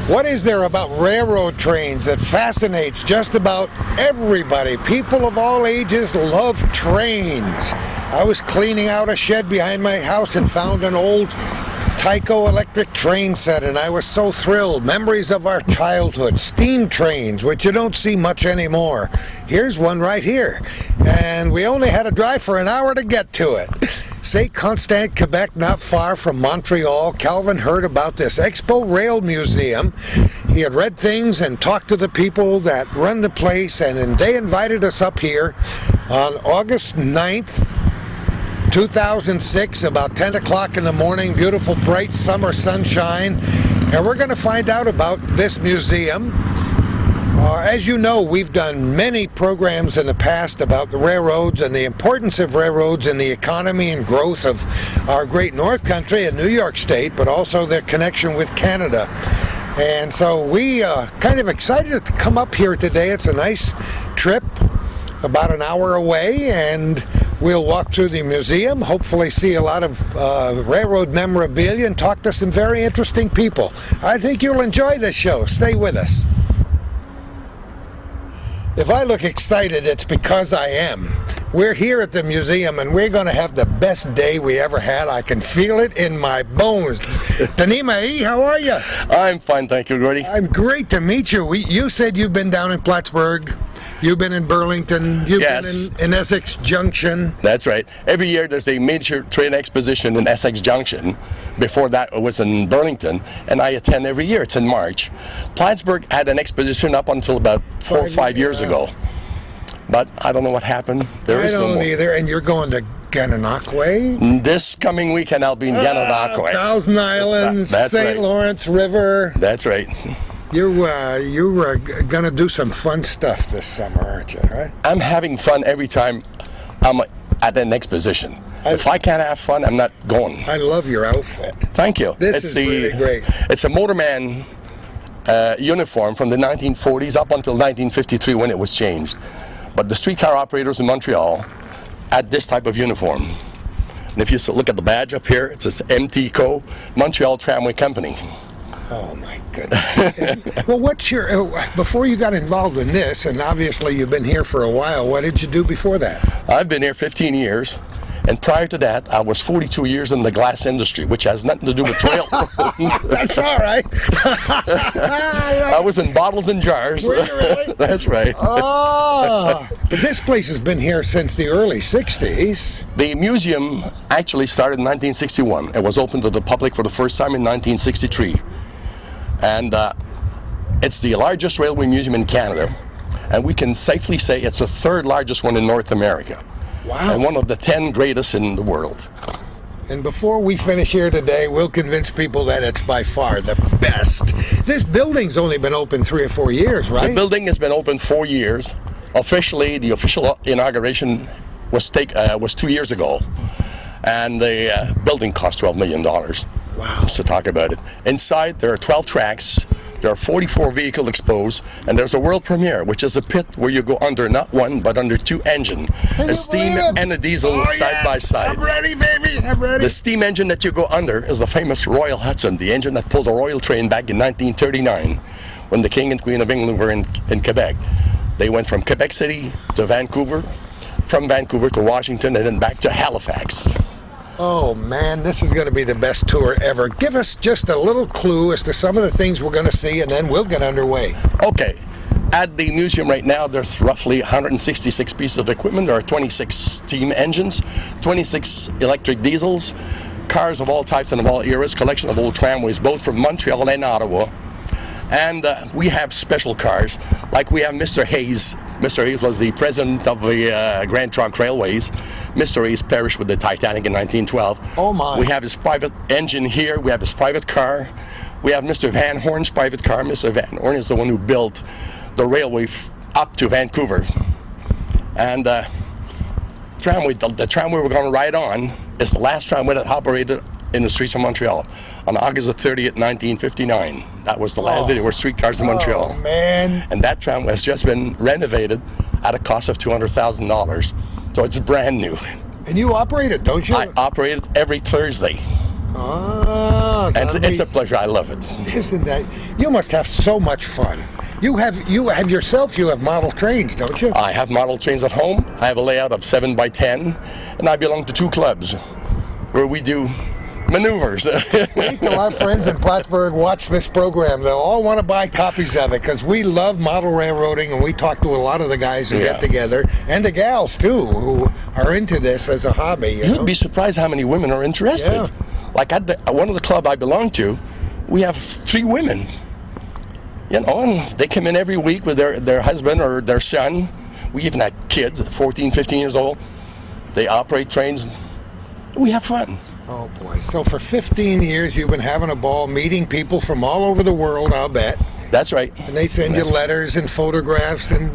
What is there about railroad trains that fascinates just about everybody? People of all ages love trains. I was cleaning out a shed behind my house and found an old Tyco electric train set, and I was so thrilled. Memories of our childhood. Steam trains, which you don't see much anymore. Here's one right here. And we only had to drive for an hour to get to it. St. Constant, Quebec, not far from Montreal. Calvin heard about this ExpoRail museum. He had read things and talked to the people that run the place, and then they invited us up here on August 9th, 2006, about 10 o'clock in the morning. Beautiful, bright summer sunshine. And we're going to find out about this museum. As you know, we've done many programs in the past about the railroads and the importance of railroads in the economy and growth of our great North Country and New York State, but also their connection with Canada. And so we kind of excited to come up here today. It's a nice trip, about an hour away, and we'll walk through the museum, hopefully see a lot of railroad memorabilia and talk to some very interesting people. I think you'll enjoy this show. Stay with us. If I look excited, it's because I am. We're here at the museum, and we're going to have the best day we ever had. I can feel it in my bones. Tanima, how are you? I'm fine, thank you, Gordy. I'm great to meet you. You said you've been down in Plattsburgh. You've been in Burlington. You've been in Essex Junction. That's right. Every year there's a major train exposition in Essex Junction. Before that it was in Burlington, and I attend every year. It's in March. Plattsburgh had an exposition up until about 4 or 5 years ago. But I don't know what happened. There is no more. I don't either. And you're going to Gananoque? This coming weekend I'll be in Gananoque. Thousand Islands, St. Lawrence River. That's right. You're gonna do some fun stuff this summer, aren't you? Right? I'm having fun every time I'm at an exposition. If I can't have fun, I'm not going. I love your outfit. Thank you. This is really great. It's a motorman uniform from the 1940s up until 1953 when it was changed. But the streetcar operators in Montreal had this type of uniform. And if you look at the badge up here, it says MTCO, Montreal Tramway Company. Oh my goodness. Well, what's your, before you got involved in this, and obviously you've been here for a while, what did you do before that? I've been here 15 years, and prior to that, I was 42 years in the glass industry, which has nothing to do with railroad. That's all right. I was in bottles and jars. Were you really? That's right. Oh, but this place has been here since the early 60s. The museum actually started in 1961. It was opened to the public for the first time in 1963. And it's the largest railway museum in Canada, and we can safely say it's the third largest one in North America. Wow. And one of the 10 greatest in the world. And before we finish here today, we'll convince people that it's by far the best. This building's only been open 3 or 4 years, right? The building has been open 4 years. Officially, the official inauguration was 2 years ago, and the building cost $12 million. Wow. Just to talk about it. Inside, there are 12 tracks, there are 44 vehicles exposed, and there's a world premiere, which is a pit where you go under not one, but under 2 engines. A steam and a diesel side by side. I'm ready, baby, I'm ready. The steam engine that you go under is the famous Royal Hudson, the engine that pulled the Royal train back in 1939, when the King and Queen of England were in Quebec. They went from Quebec City to Vancouver, from Vancouver to Washington, and then back to Halifax. Oh man, this is going to be the best tour ever. Give us just a little clue as to some of the things we're going to see, and then we'll get underway. Okay. At the museum right now, there's roughly 166 pieces of equipment. There are 26 steam engines, 26 electric diesels, cars of all types and of all eras, collection of old tramways, both from Montreal and Ottawa. And we have special cars, like we have Mr. Hayes. Mr. Hayes was the president of the Grand Trunk Railways. Mr. Hayes perished with the Titanic in 1912. Oh my. We have his private engine here. We have his private car. We have Mr. Van Horn's private car. Mr. Van Horn is the one who built the railway up to Vancouver. And the tramway we're going to ride on is the last tramway that operated in the streets of Montreal on August 30th, 1959. That was the last day there were streetcars in Montreal. Oh, man. And that tram has just been renovated at a cost of $200,000. So it's brand new. And you operate it, don't you? I operate it every Thursday. Ah. Oh, And zombies. it's a pleasure. I love it. Isn't that? You must have so much fun. You have yourself. You have model trains, don't you? I have model trains at home. I have a layout of 7 by 10, and I belong to 2 clubs where we do maneuvers. Wait till our friends in Plattsburgh watch this program. They'll all want to buy copies of it because we love model railroading, and we talk to a lot one of the guys who get together, and the gals too, who are into this as a hobby. You'd be surprised how many women are interested. Yeah. Like at one of the club I belong to, we have 3 women. You know, and they come in every week with their husband or their son. We even had kids, 14, 15 years old. They operate trains. We have fun. Oh boy. So for 15 years you've been having a ball, meeting people from all over the world, I'll bet. That's right. And they send you letters and photographs and...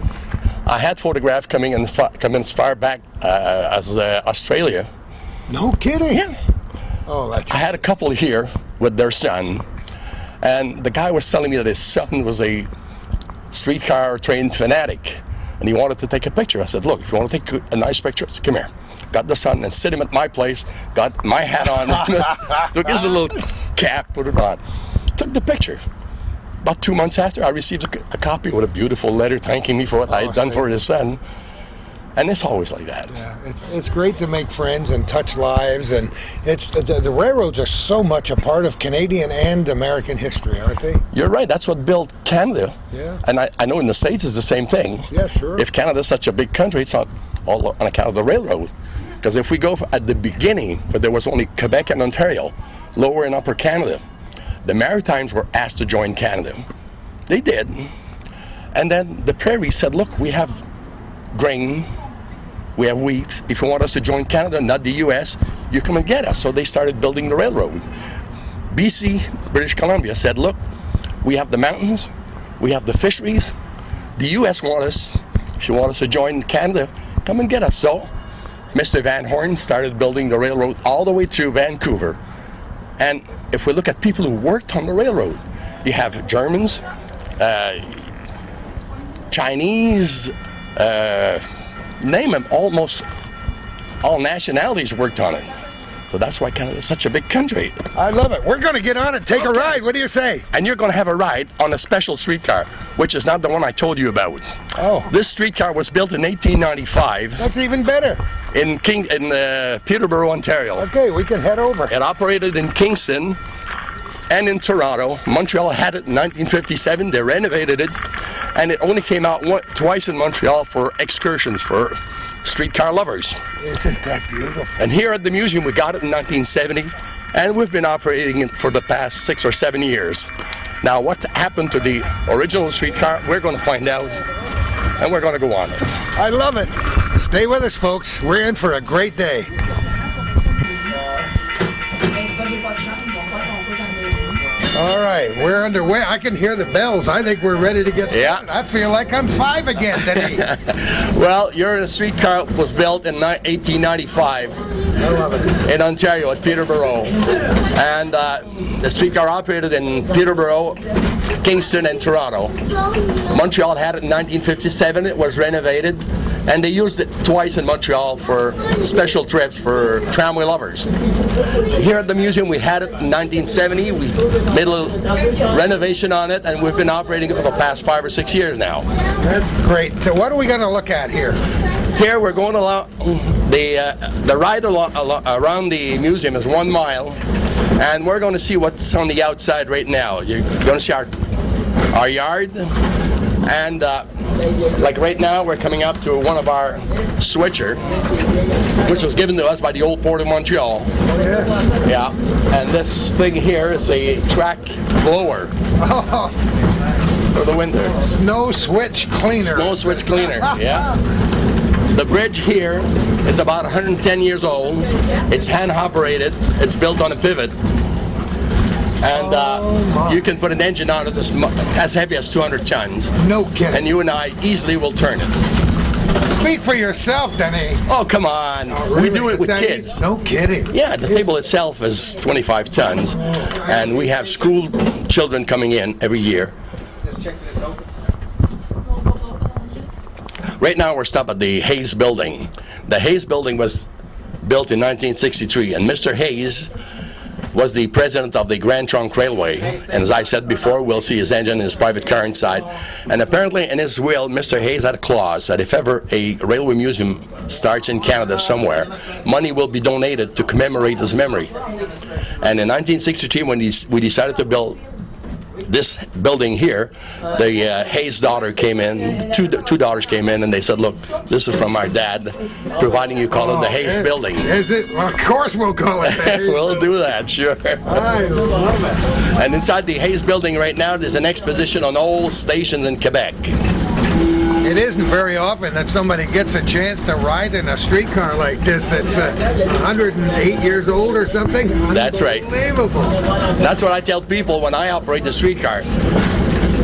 I had photographs coming as far back as Australia. No kidding? Yeah. Oh, that's... I had a couple here with their son, and the guy was telling me that his son was a streetcar train fanatic, and he wanted to take a picture. I said, look, if you want to take a nice picture, I said, come here. Got the son and sit him at my place, got my hat on, took his little cap, put it on, took the picture. About 2 months after, I received a copy with a beautiful letter thanking me for what I had done for his son. And it's always like that. Yeah, it's great to make friends and touch lives, and it's the railroads are so much a part of Canadian and American history, aren't they? You're right. That's what built Canada. Yeah. And I know in the States it's the same thing. Yeah, sure. If Canada's such a big country, it's not all on account of the railroad. Because if we go at the beginning, where there was only Quebec and Ontario, Lower and Upper Canada, the Maritimes were asked to join Canada. They did. And then the Prairies said, look, we have grain, we have wheat. If you want us to join Canada, not the U.S., you come and get us. So they started building the railroad. BC, British Columbia, said, look, we have the mountains, we have the fisheries. The U.S. want us, if you want us to join Canada, come and get us. So Mr. Van Horn started building the railroad all the way through Vancouver. And if we look at people who worked on the railroad, you have Germans, Chinese, name them, almost all nationalities worked on it. So that's why Canada is such a big country. I love it. We're going to get on and take a ride. What do you say? And you're going to have a ride on a special streetcar, which is not the one I told you about. Oh. This streetcar was built in 1895 That's even better. in Peterborough, Ontario. Okay, we can head over. It operated in Kingston and in Toronto. Montreal had it in 1957. They renovated it, and it only came out twice in Montreal for excursions for streetcar lovers. Isn't that beautiful? And here at the museum, we got it in 1970, and we've been operating it for the past 6 or 7 years. Now, what happened to the original streetcar, we're going to find out, and we're going to go on it. I love it. Stay with us, folks. We're in for a great day. All right, we're underway. I can hear the bells. I think we're ready to get started. Yeah. I feel like I'm 5 again, Denny. Well, your streetcar was built in 1895 I love it. in Ontario at Peterborough. And the streetcar operated in Peterborough, Kingston, and Toronto. Montreal had it in 1957. It was renovated, and they used it twice in Montreal for special trips for tramway lovers. Here at the museum, we had it in 1970. We made a little renovation on it, and we've been operating it for the past 5 or 6 years now. That's great. So what are we going to look at here? Here we're going along, the ride around the museum is 1 mile, and we're going to see what's on the outside right now. You're going to see our yard, and like right now we're coming up to one of our switcher, which was given to us by the old Port of Montreal. Yes. Yeah, and this thing here is a track blower Oh, for the winter. snow switch cleaner. Snow switch cleaner, yeah. The bridge here is about 110 years old. It's hand operated. It's built on a pivot. And you can put an engine on it as heavy as 200 tons. No kidding. And you and I easily will turn it. Speak for yourself, Denny. Oh, come on. We do it with kids. No kidding. Yeah, the table itself is 25 tons. And we have school children coming in every year. Right now we're stopped at the Hayes Building. The Hayes Building was built in 1963, and Mr. Hayes was the president of the Grand Trunk Railway. And as I said before, we'll see his engine in his private car inside. And apparently in his will, Mr. Hayes had a clause that if ever a railway museum starts in Canada somewhere, money will be donated to commemorate his memory. And in 1963, when we decided to build this building here, the Hayes daughter came in, two daughters came in, and they said, look, this is from our dad, providing you call it the Hayes building. Is it? Well, of course we'll call it the Hayes We'll do that, sure. I love it. And inside the Hayes building right now, there's an exposition on old stations in Quebec. It isn't very often that somebody gets a chance to ride in a streetcar like this that's 108 years old or something. That's right. Unbelievable. That's what I tell people when I operate the streetcar.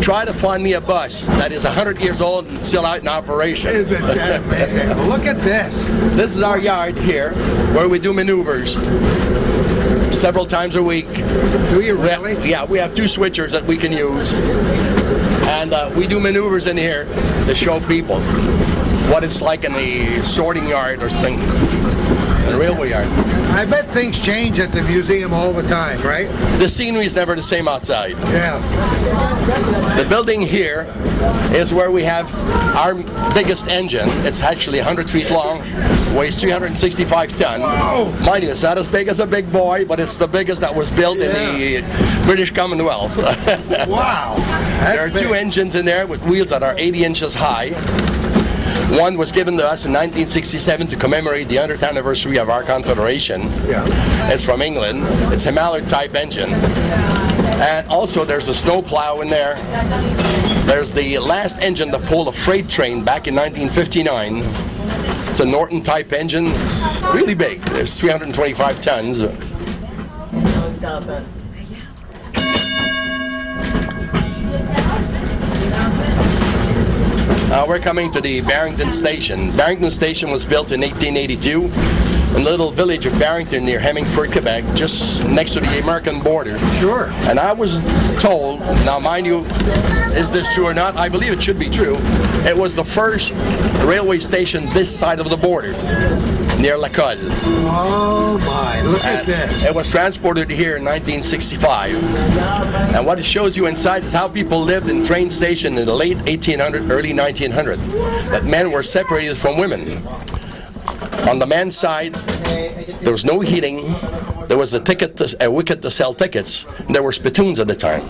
Try to find me a bus that is 100 years old and still out in operation. Isn't that amazing? Look at this. This is our yard here, where we do maneuvers several times a week. Do you really? Yeah, we have two switchers that we can use. And we do maneuvers in here to show people what it's like in the sorting yard or something, in the railway yard. I bet things change at the museum all the time, right? The scenery is never the same outside. Yeah. The building here is where we have our biggest engine. It's actually 100 feet long, weighs 365 ton. Wow. Mind you, it's not as big as a big boy, but it's the biggest that was built in the British Commonwealth. Wow. There are two engines in there with wheels that are 80 inches high. One was given to us in 1967 to commemorate the 100th anniversary of our Confederation. Yeah. It's from England. It's a Mallard type engine. And also there's a snow plow in there. There's the last engine to pull a freight train back in 1959. It's a Norton type engine. It's really big. There's 325 tons. We're coming to the Barrington Station. Barrington Station was built in 1882 in the little village of Barrington near Hemingford, Quebec, just next to the American border. Sure. And I was told, now mind you, is this true or not? I believe it should be true. It was the first railway station this side of the border, near Lacolle. Oh my, look at this. It was transported here in 1965. And what it shows you inside is how people lived in train station in the late 1800, early 1900. That men were separated from women. On the men's side, there was no heating. There was a wicket to sell tickets. And there were spittoons at the time.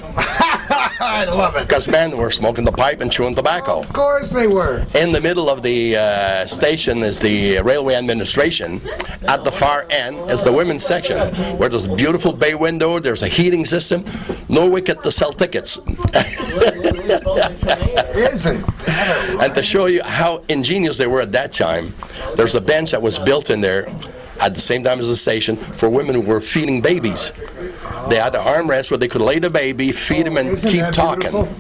I love it. Because men were smoking the pipe and chewing tobacco. Of course they were. In the middle of the station is the railway administration. At the far end is the women's section, where there's a beautiful bay window, there's a heating system, no wicket to sell tickets. Isn't that right? And to show you how ingenious they were at that time, there's a bench that was built in there at the same time as the station for women who were feeding babies. They had an armrest where they could lay the baby, feed him, and Isn't keep that talking. beautiful?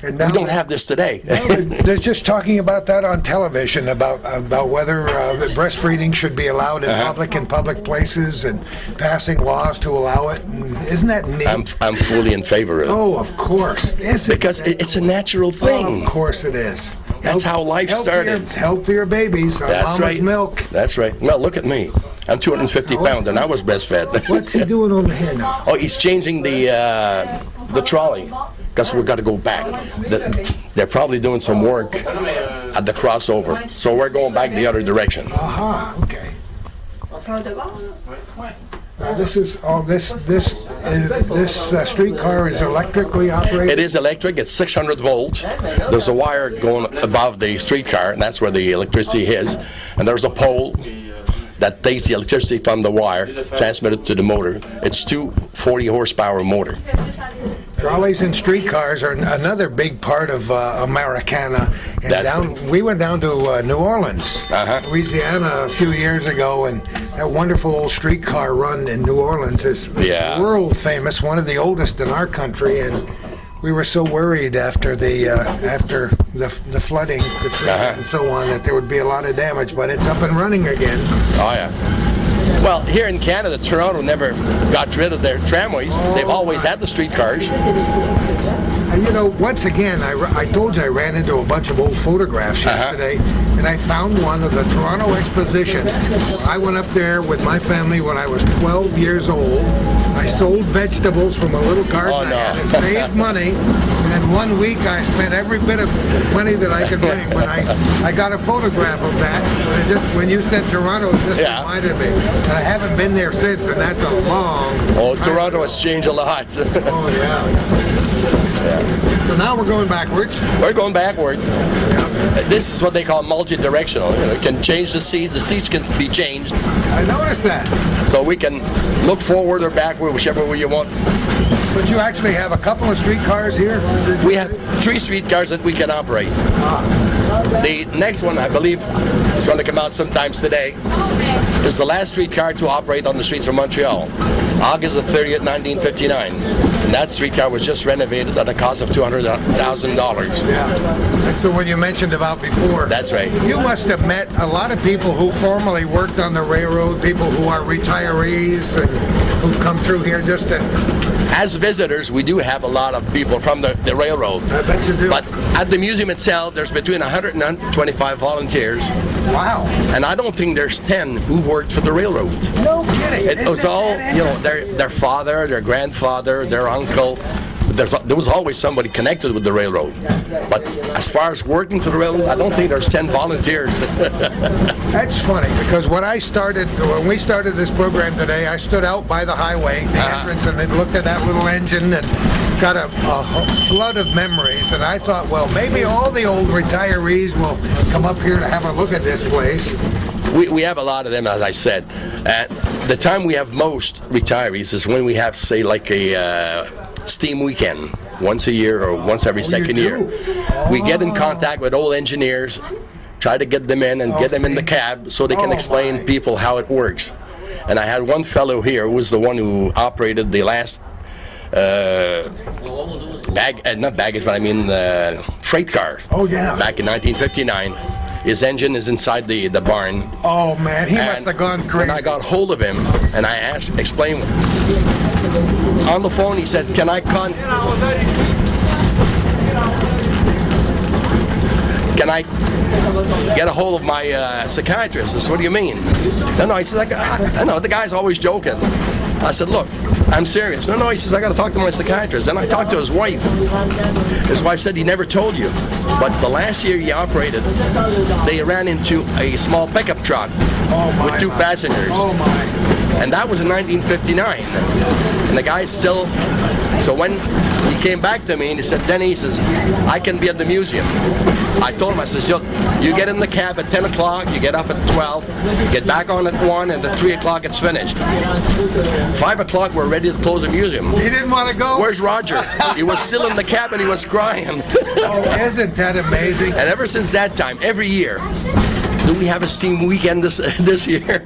And We now don't have this today. they're just talking about that on television, about whether breastfeeding should be allowed in public places, and passing laws to allow it. And isn't that neat? I'm fully in favor of it. Oh, of course. Because it's a natural thing. Of course it is. That's how life started. Healthier babies on That's mama's right. milk. That's right. Well, look at me. I'm 250 pounds, and I was breastfed. What's he doing over here now? Oh, he's changing the trolley, because we've got to go back. They're probably doing some work at the crossover, so we're going back the other direction. Aha, okay. This streetcar is electrically operated? It is electric. It's 600 volts. There's a wire going above the streetcar, and that's where the electricity is. And there's a pole that takes the electricity from the wire, transmitted to the motor. It's two 40 horsepower motor. Trolleys and streetcars are another big part of Americana. And we went down to New Orleans, Louisiana, a few years ago, and that wonderful old streetcar run in New Orleans is world famous, one of the oldest in our country. And we were so worried after the flooding, Katrina and so on, that there would be a lot of damage, but it's up and running again. Oh yeah. Well, here in Canada, Toronto never got rid of their tramways. They've always had the streetcars. You know, once again, I told you I ran into a bunch of old photographs yesterday, and I found one of the Toronto Exposition. I went up there with my family when I was 12 years old. I sold vegetables from a little garden I had and saved money. And in 1 week, I spent every bit of money that I could make. When I got a photograph of that, and it just when you said Toronto, it just reminded me. And I haven't been there since, and that's a long. Oh, Toronto has changed a lot. Oh yeah. So now we're going backwards. We're going backwards. This is what they call multi-directional. You know, it can change the seats can be changed. I noticed that. So we can look forward or backward, whichever way you want. But you actually have a couple of streetcars here? We have 3 streetcars that we can operate. The next one, I believe, is going to come out sometimes today. Is the last streetcar to operate on the streets of Montreal. August the 30th, 1959. And that streetcar was just renovated at a cost of $200,000. Yeah, that's the one you mentioned about before. That's right. You must have met a lot of people who formerly worked on the railroad, people who are retirees and who come through here just to... As visitors, we do have a lot of people from the railroad. I bet you do. But at the museum itself, there's between 100 and 125 volunteers. Wow. And I don't think there's 10 who worked for the railroad. No kidding. It was all, you know, their father, their grandfather, their uncle. There was always somebody connected with the railroad. But as far as working for the railroad, I don't think there's 10 volunteers. That's funny, because when we started this program today, I stood out by the highway, the entrance, and then looked at that little engine and got a flood of memories. And I thought, well, maybe all the old retirees will come up here to have a look at this place. We have a lot of them, as I said. At the time we have most retirees is when we have, say, like a steam weekend, once a year or once every second year. We get in contact with old engineers, try to get them in and get them in the cab so they can explain people how it works. And I had one fellow here who was the one who operated the last not baggage, but I mean freight car. Oh yeah. Back in 1959. His engine is inside the barn. Oh man, he must have gone crazy. When I got hold of him and I explained on the phone, he said, "Can I get a hold of my psychiatrist?" I said, "What do you mean?" No, he said, I know, the guy's always joking. I said, "Look, I'm serious." No, he says, "I got to talk to my psychiatrist." Then I talked to his wife. His wife said he never told you, but the last year he operated, they ran into a small pickup truck with 2 passengers. Oh my. And that was in 1959. And the guy still, so when he came back to me and he said, "Denny," he says, "I can be at the museum." I told him, I says, you get in the cab at 10 o'clock, you get off at 12, you get back on at 1, and at 3 o'clock it's finished. 5 o'clock we're ready to close the museum. He didn't want to go? Where's Roger? He was still in the cab and he was crying. Oh, isn't that amazing? And ever since that time, every year, do we have a steam weekend this year?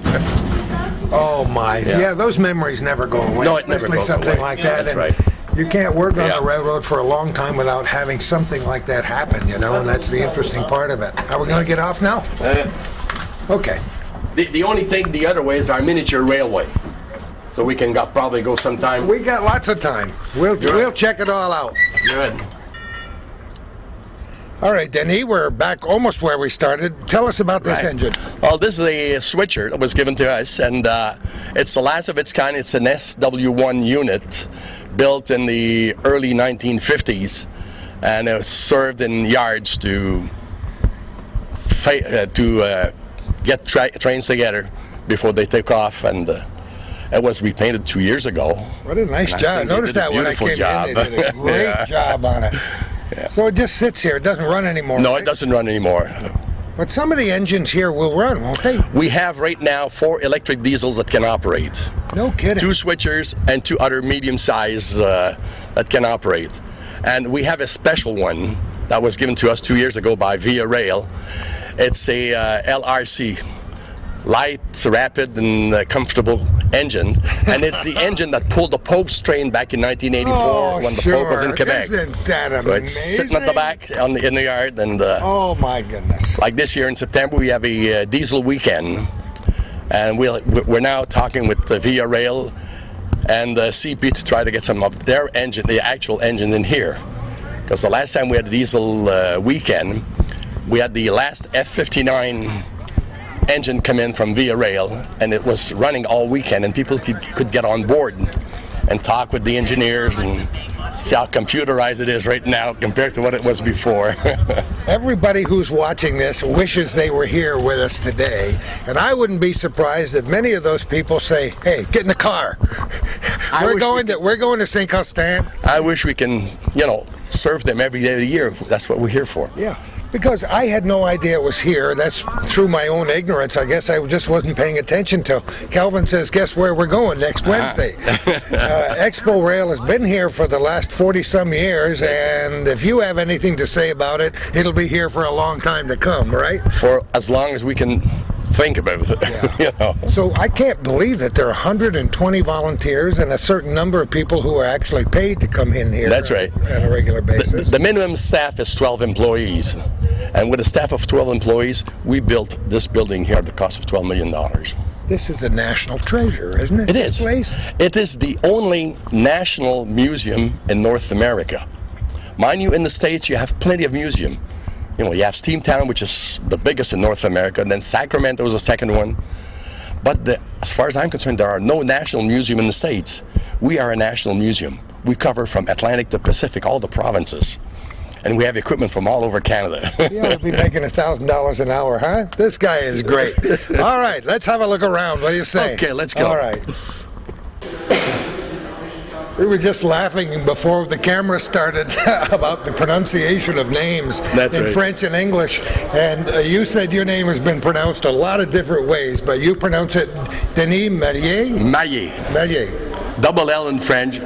Oh my. Yeah, those memories never go away. No, it never goes something away. like that. That's right. You can't work on the railroad for a long time without having something like that happen, you know, and that's the interesting part of it. Are we going to get off now? Okay. The only thing the other way is our miniature railway. So we can probably go sometime. We got lots of time. We'll check it all out. Good. All right, Denny, we're back almost where we started. Tell us about this engine. Well, this is a switcher that was given to us, and it's the last of its kind. It's an SW1 unit built in the early 1950s, and it was served in yards to get trains together before they take off, and it was repainted 2 years ago. What a nice job. Notice that when I came in, they did a great job on it. Yeah. So it just sits here. It doesn't run anymore. No, right? It doesn't run anymore. But some of the engines here will run, won't they? We have right now 4 electric diesels that can operate. No kidding. 2 switchers and 2 other medium size that can operate. And we have a special one that was given to us 2 years ago by ExpoRail. It's a LRC. Light, rapid, and comfortable engine, and it's the engine that pulled the Pope's train back in 1984 when the Pope was in Quebec. Isn't that amazing? So it's sitting at the back in the yard, and oh my goodness! Like this year in September, we have a diesel weekend, and we're now talking with ExpoRail and CP to try to get some of their engine, the actual engine, in here. Because the last time we had a diesel weekend, we had the last F-59 engine come in from Via Rail, and it was running all weekend, and people could get on board and talk with the engineers and see how computerized it is right now compared to what it was before. Everybody who's watching this wishes they were here with us today, and I wouldn't be surprised if many of those people say, "Hey, get in the car. We're going to St. Constant." I wish we can, serve them every day of the year. That's what we're here for. Yeah. Because I had no idea it was here. That's through my own ignorance. I guess I just wasn't paying attention till Calvin says, guess where we're going next Wednesday. ExpoRail has been here for the last 40-some years, and if you have anything to say about it, it'll be here for a long time to come, right? For as long as we can think about it. Yeah. So I can't believe that there are 120 volunteers and a certain number of people who are actually paid to come in here. That's right. On a regular basis. The minimum staff is 12 employees. And with a staff of 12 employees, we built this building here at the cost of $12 million. This is a national treasure, isn't it? It is. Place? It is the only national museum in North America. Mind you, in the States, you have plenty of museums. You have Steamtown, which is the biggest in North America, and then Sacramento is the second one. But as far as I'm concerned, there are no national museum in the States. We are a national museum. We cover from Atlantic to Pacific, all the provinces. And we have equipment from all over Canada. You ought to be making $1,000 an hour, huh? This guy is great. All right, let's have a look around. What do you say? Okay, let's go. All right. We were just laughing before the camera started about the pronunciation of names in French and English. And you said your name has been pronounced a lot of different ways, but you pronounce it Denis Maillet? Maillet. Double L in French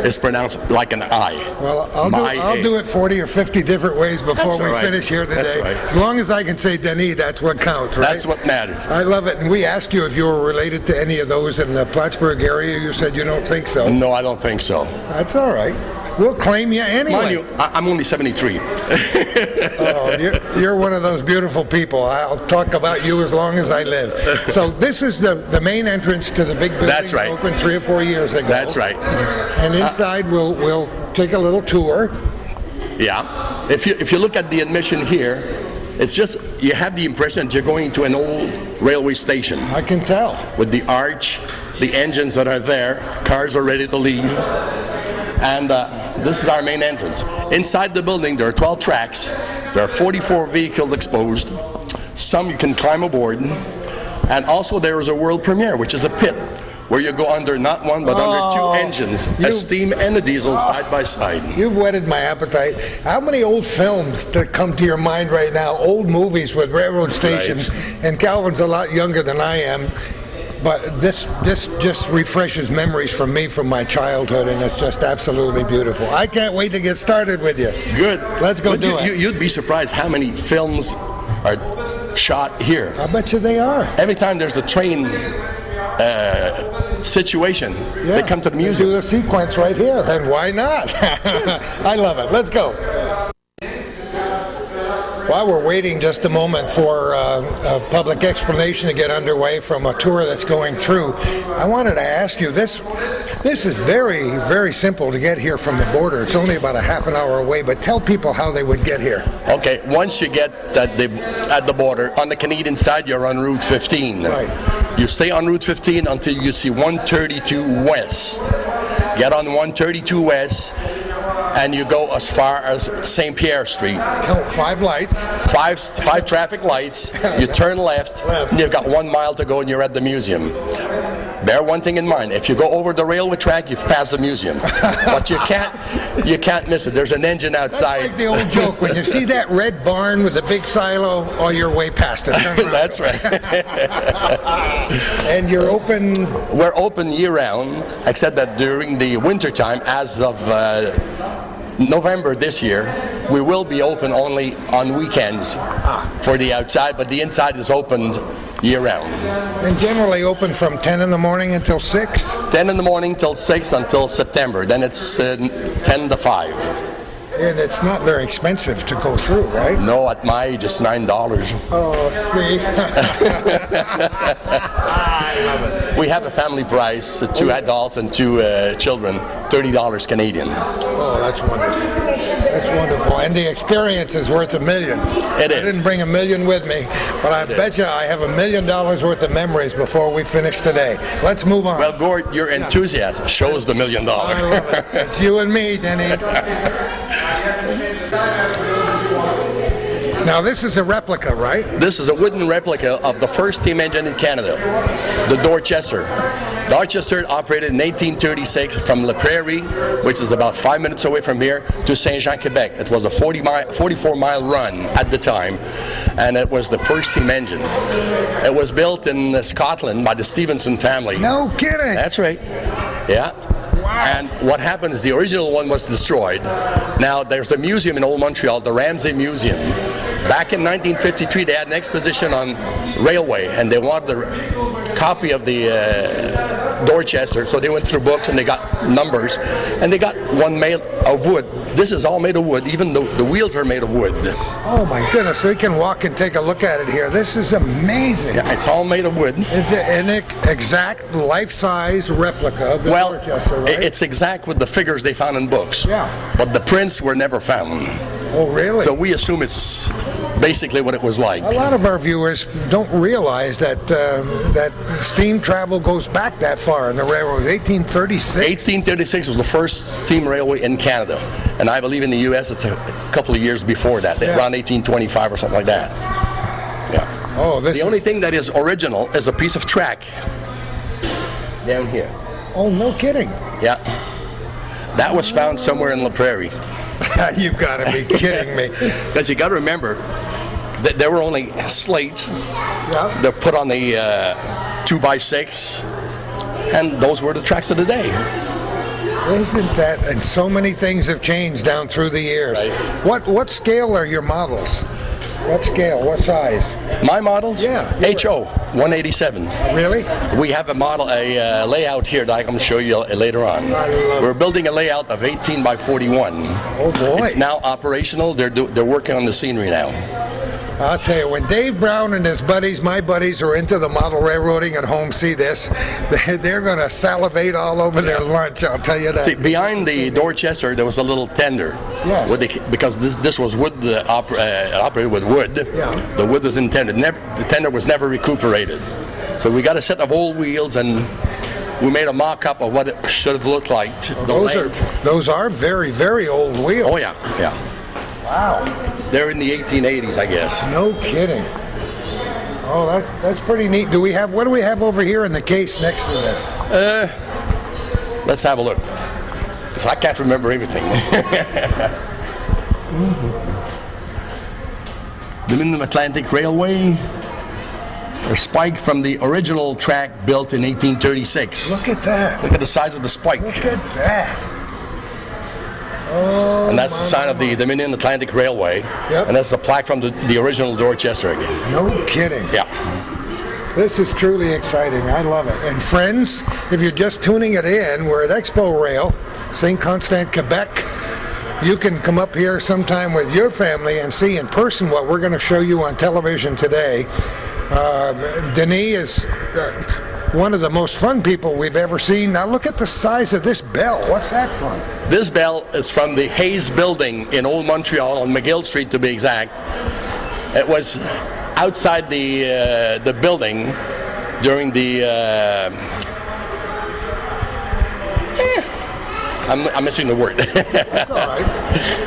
is pronounced like an I. Well, I'll do it 40 or 50 different ways before we finish here today. That's right. As long as I can say Denis, that's what counts, right? That's what matters. I love it. And we asked you if you were related to any of those in the Plattsburgh area. You said you don't think so. No, I don't think so. That's all right. We'll claim you anyway. Mind you, I'm only 73. Oh, you're one of those beautiful people. I'll talk about you as long as I live. So this is the main entrance to the big building. That's right. Opened 3 or 4 years ago. That's right. And inside we'll take a little tour. Yeah. If you look at the admission here, it's just you have the impression that you're going to an old railway station. I can tell. With the arch, the engines that are there, cars are ready to leave. And this is our main entrance. Inside the building, there are 12 tracks. There are 44 vehicles exposed. Some you can climb aboard. And also there is a world premiere, which is a pit, where you go under not one, but under 2 engines, a steam and a diesel side by side. You've whetted my appetite. How many old films that come to your mind right now, old movies with railroad stations, and Calvin's a lot younger than I am, but this just refreshes memories from me from my childhood, and it's just absolutely beautiful. I can't wait to get started with you. Good. Let's go do it. You'd be surprised how many films are shot here. I bet you they are. Every time there's a train situation, they come to the museum. Do a sequence right here, and why not? I love it. Let's go. While we're waiting just a moment for a public explanation to get underway from a tour that's going through, I wanted to ask you, this is very, very simple to get here from the border. It's only about a half an hour away, but tell people how they would get here. Okay, once you get at the border, on the Canadian side, you're on Route 15. Right. You stay on Route 15 until you see 132 West. Get on 132 West, and you go as far as St. Pierre Street. Count 5 lights. Five traffic lights. You turn left, and you've got 1 mile to go, and you're at the museum. Bear one thing in mind: if you go over the railway track, you've passed the museum. But you can't miss it. There's an engine outside. That's like the old joke: when you see that red barn with a big silo, oh, you're way past it. That's right. And you're open? We're open year-round, except that during the winter time, as of November this year, we will be open only on weekends for the outside, but the inside is opened year-round. And generally open from 10 in the morning until 6? 10 in the morning till 6 until September. Then it's 10 to 5. And it's not very expensive to go through, right? No, at my age, it's $9. Oh, see. I love it. We have a family price, 2 adults and 2 children, $30 Canadian. Oh, that's wonderful. That's wonderful. And the experience is worth $1 million. It is. I didn't bring $1 million with me, but I bet you I have $1 million worth of memories before we finish today. Let's move on. Well, Gord, your enthusiasm shows the $1 million. I love it. It's you and me, Denny. Now, this is a replica, right? This is a wooden replica of the first steam engine in Canada, the Dorchester. Dorchester operated in 1836 from La Prairie, which is about 5 minutes away from here, to Saint-Jean, Quebec. It was a 44-mile run at the time, and it was the first steam engines. It was built in Scotland by the Stevenson family. No kidding. That's right. Yeah. And what happened is the original one was destroyed. Now there's a museum in Old Montreal, the Ramsay Museum. Back in 1953, they had an exposition on railway, and they wanted a copy of the Dorchester, so they went through books and they got numbers, and they got one made of wood. This is all made of wood, even the wheels are made of wood. Oh my goodness, so you can walk and take a look at it here. This is amazing. Yeah, it's all made of wood. It's an exact life-size replica of the Dorchester, right? It's exact with the figures they found in books. Yeah. But the prints were never found. Oh, really? So we assume it's basically what it was like. A lot of our viewers don't realize that that steam travel goes back that far in the railroad. 1836. 1836 was the first steam railway in Canada, and I believe in the U.S. it's a couple of years before that, around 1825 or something like that. Yeah. Oh, this the only thing that is original is a piece of track down here. Oh, no kidding. Yeah. That was found somewhere in La Prairie. You gotta be kidding me. Because you got to remember that there were only slates. Yeah. They're put on the 2x6, and those were the tracks of the day. Isn't that? And so many things have changed down through the years. Right. What scale are your models? What scale? What size? My models? Yeah. HO 187. Really? We have a model, a layout here that I can show you later on. We're building a layout of 18 by 41. Oh boy! It's now operational. They're working on the scenery now. I'll tell you, when Dave Brown and his buddies, my buddies, are into the model railroading at home, see this, they're going to salivate all over their lunch, I'll tell you that. See, behind the Dorchester, there was a little tender. Yes. Because this was wood, operated with wood. Yeah. The wood was intended. The tender was never recuperated. So we got a set of old wheels, and we made a mock-up of what it should have looked like. Those are very, very old wheels. Oh, yeah, yeah. Wow. They're in the 1880s, I guess. No kidding. Oh, that's pretty neat. What do we have over here in the case next to this? Let's have a look. 'Cause I can't remember everything. The Dominion Atlantic Railway. A spike from the original track built in 1836. Look at that. Look at the size of the spike. Look at that. Oh, and that's the sign of the Dominion Atlantic Railway. Yep. And that's the plaque from the original Dorchester again. No kidding. Yeah. This is truly exciting. I love it. And friends, if you're just tuning it in, we're at ExpoRail, St. Constant, Quebec. You can come up here sometime with your family and see in person what we're going to show you on television today. Denis is one of the most fun people we've ever seen. Now look at the size of this bell. What's that from? This bell is from the Hayes Building in Old Montreal on McGill Street, to be exact. It was outside the building during the I'm missing the word. That's all right.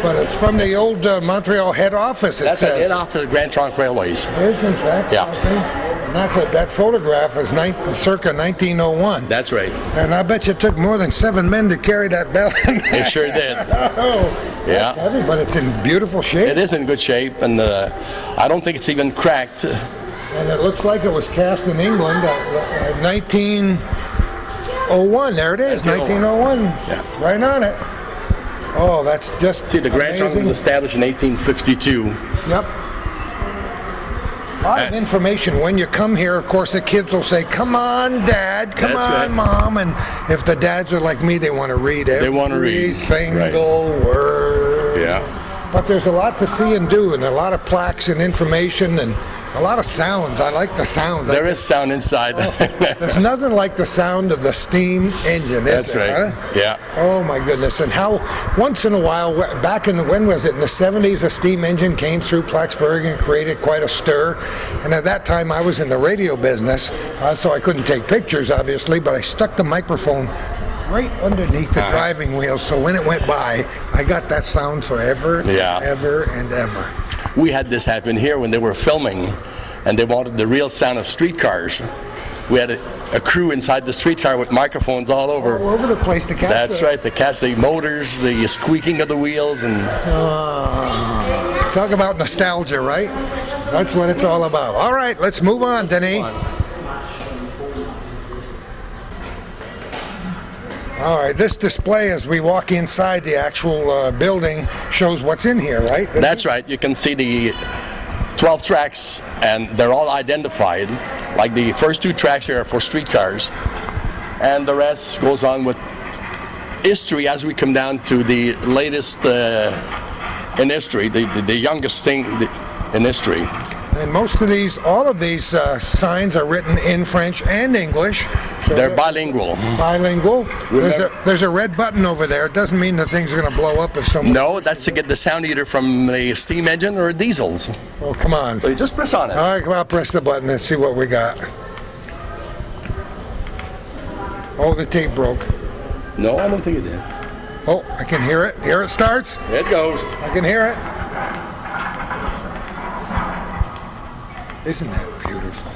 But it's from the old Montreal head office, That's the head office of Grand Trunk Railways. Isn't that something? And that photograph is circa 1901. That's right. And I bet you it took more than 7 men to carry that bell. It sure did. Oh, yeah. That's heavy, but it's in beautiful shape. It is in good shape, and I don't think it's even cracked. And it looks like it was cast in England at 1901. There it is, 1901. Yeah. Right on it. Oh, that's just See, the Grand Trunk was established in 1852. Yep. A lot of information. When you come here, of course, the kids will say, "Come on, Dad. Come on, Mom." And if the dads are like me, they want to read every single word. Yeah. But there's a lot to see and do, and a lot of plaques and information, and a lot of sounds. I like the sounds. There is sound inside. There's nothing like the sound of the steam engine, is That's there, right. huh? Yeah. Oh my goodness! And how once in a while, back in when was it? In the 70s, a steam engine came through Plattsburgh and created quite a stir. And at that time, I was in the radio business, so I couldn't take pictures, obviously. But I stuck the microphone right underneath the driving wheel, so when it went by, I got that sound forever, ever and ever. We had this happen here when they were filming, and they wanted the real sound of streetcars. We had a crew inside the streetcar with microphones all over. All over the place to catch. That's right, to catch the motors, the squeaking of the wheels, and talk about nostalgia, right? That's what it's all about. All right, let's move on, Denis. All right, this display as we walk inside the actual building shows what's in here, right? That's right. You can see the 12 tracks, and they're all identified. Like the first 2 tracks here are for streetcars, and the rest goes on with history as we come down to the latest in history, the youngest thing in history. And most of these, all of these signs are written in French and English. So they're bilingual. Bilingual. There's a red button over there. It doesn't mean the thing's going to blow up if someone... No, that's to get the sound either from a steam engine or diesels. Oh, come on. So you just press on it. All right, come on, press the button and see what we got. Oh, the tape broke. No, I don't think it did. Oh, I can hear it. Here it starts. It goes. I can hear it. Isn't that beautiful?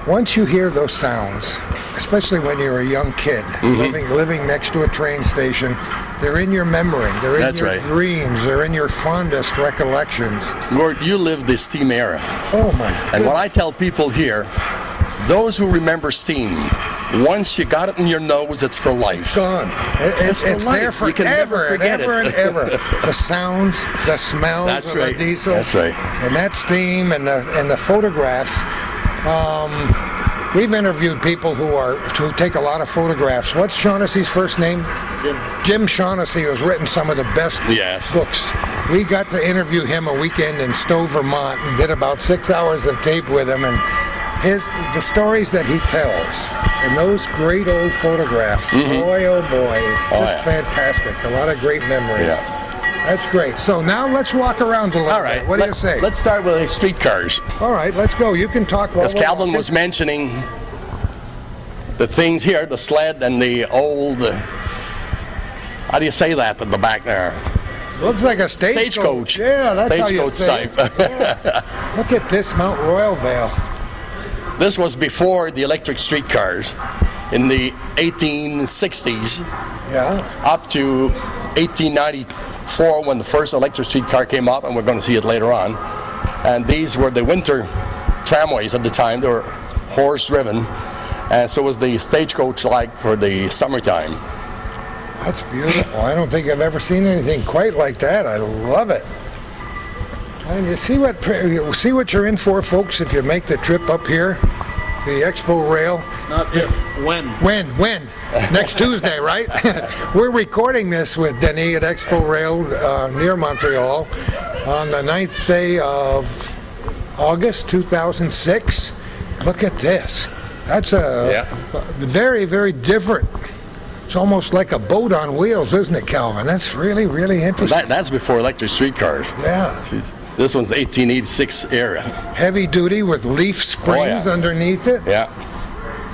Once you hear those sounds, especially when you're a young kid, living next to a train station, they're in your memory, they're in your dreams, they're in your fondest recollections. Lord, you lived the steam era. Oh my And what I tell people here, those who remember steam, once you got it in your nose, it's for life. It's gone. It's there You can never forever and forget ever it. and ever. The sounds, the smells of the diesel. That's right. And that steam and the photographs. We've interviewed people who take a lot of photographs. What's Shaughnessy's first name? Jim Shaughnessy, who's written some of the best books. We got to interview him a weekend in Stowe, Vermont, and did about 6 hours of tape with him. And the stories that he tells and those great old photographs, boy oh boy, it's just fantastic. A lot of great memories. Yeah. That's great. So now let's walk around a little bit. What do you say? Let's start with the streetcars. All right, let's go. You can talk while As Calvin was mentioning, the things here, the sled and the old, how do you say that at the back there? Looks like a stagecoach. Yeah, that's how you say it. Yeah. Look at this Mount Royal Vale. This was before the electric streetcars in the 1860s up to 1894 when the first electric streetcar came up, and we're going to see it later on. And these were the winter tramways at the time. They were horse-driven, and so was the stagecoach like for the summertime. That's beautiful. I don't think I've ever seen anything quite like that. I love it. And you see what you're in for, folks, if you make the trip up here to the ExpoRail. Not if, when. When? Next Tuesday, right? We're recording this with Denis at ExpoRail near Montreal on the 9th day of August 2006. Look at this. That's a very, very different. It's almost like a boat on wheels, isn't it, Calvin? That's really, really interesting. That's before electric streetcars. Yeah. This one's the 1886 era. Heavy duty with leaf springs underneath it. Yeah.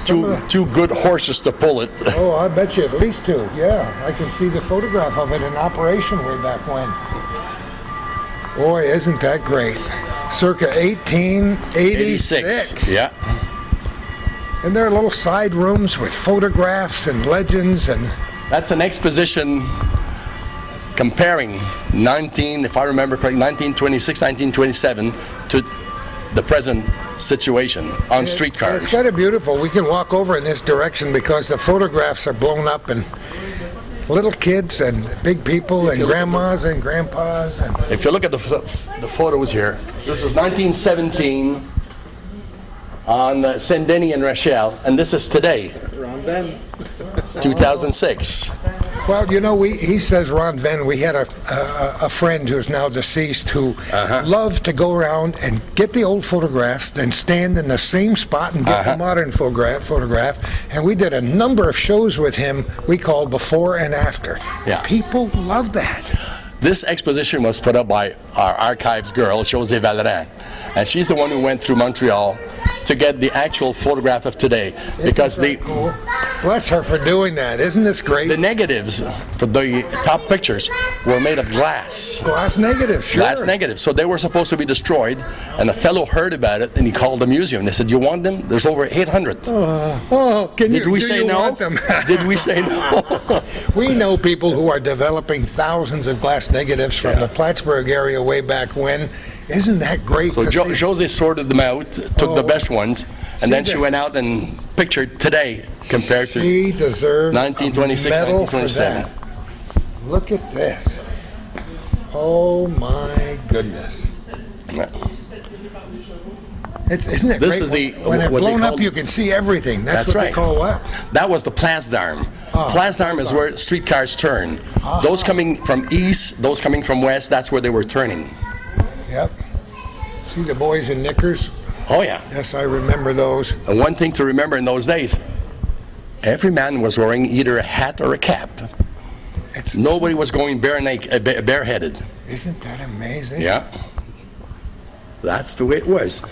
Two good horses to pull it. Oh, I bet you at least 2. Yeah, I can see the photograph of it in operation way back when. Boy, isn't that great. Circa 1886. Yeah. And there are little side rooms with photographs and legends and... That's an exposition comparing if I remember correctly, 1926, 1927 to the present situation on streetcars. It's kind of beautiful. We can walk over in this direction because the photographs are blown up and little kids and big people and grandmas and grandpas. And if you look at the photos here, this was 1917 on Saint-Denis and Rachel, and this is today. then. 2006. Well, you know, he says, Ron Venn, we had a friend who's now deceased who loved to go around and get the old photographs, then stand in the same spot and get the modern photograph. And we did a number of shows with him we called Before and After. Yeah. People love that. This exposition was put up by our archives girl, José Vallerand, and she's the one who went through Montreal to get the actual photograph of today, because Cool. Bless her for doing that. Isn't this great? the negatives for the top pictures were made of glass. Glass negative, sure. Glass negatives, so they were supposed to be destroyed, and a fellow heard about it and he called the museum. They said, "You want them? There's over 800." Did we say no? Want them? Did we say no? We know people who are developing thousands of glass negatives from the Plattsburgh area way back when. Isn't that great? So to see? Jose sorted them out, took the best ones, and then she did. went out and pictured today compared to She deserves 1926, a medal for 1927. that. Look at this. Oh my goodness. Yeah. Isn't it This great? is the- when they're what they blown up, call- you can see everything. That's what right. they call what? That was the Place d'Armes. Place d'Armes is where streetcars turn. Those coming from east, those coming from west, that's where they were turning. Yep. See the boys in knickers? Oh yeah. Yes, I remember those. And one thing to remember in those days, every man was wearing either a hat or a cap. Nobody was going bareheaded. Isn't that amazing? Yeah. That's the way it was.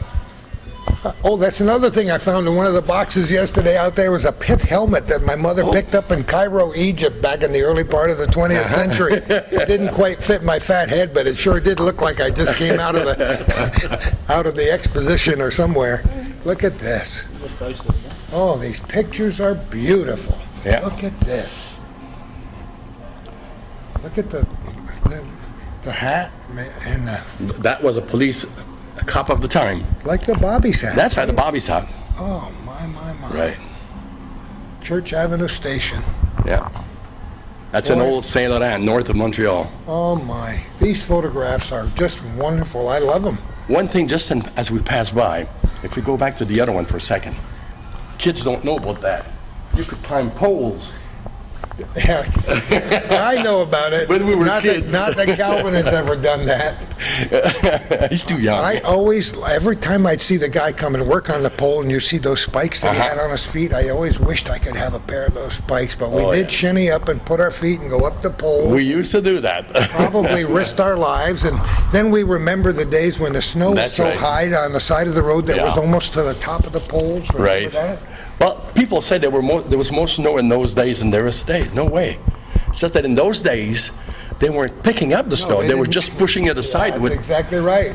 Oh, that's another thing I found in one of the boxes yesterday out there was a pith helmet that my mother picked up in Cairo, Egypt back in the early part of the 20th century. It didn't quite fit my fat head, but it sure did look like I just came out of the exposition or somewhere. Look at this. Oh, these pictures are beautiful. Yeah. Look at this. Look at the hat and That was a cop of the time. like the Bobby's hat. That's right, the Bobby's hat. Oh, my. Right. Church Avenue Station. Yeah. That's an Boy. old Saint Laurent, north of Montreal. Oh my, these photographs are just wonderful. I love them. One thing, just as we pass by, if we go back to the other one for a second, kids don't know about that. You could climb poles. Yeah, I know about it. When we were not kids. Not that Calvin has ever done that. He's too young. I always, every time I'd see the guy come and work on the pole and you see those spikes that he had on his feet, I always wished I could have a pair of those spikes, but we did shinny up and put our feet and go up the pole. We used to do that. Probably risked our lives, and then we remember the days when the snow was That's so right. high on the side of the road that Yeah. was almost to the top of the poles. Remember Right. that? Well, people said there was more snow in those days than there is today. No way. It's just that in those days, they weren't picking up the snow. they They were didn't. just pushing it aside That's with. exactly right.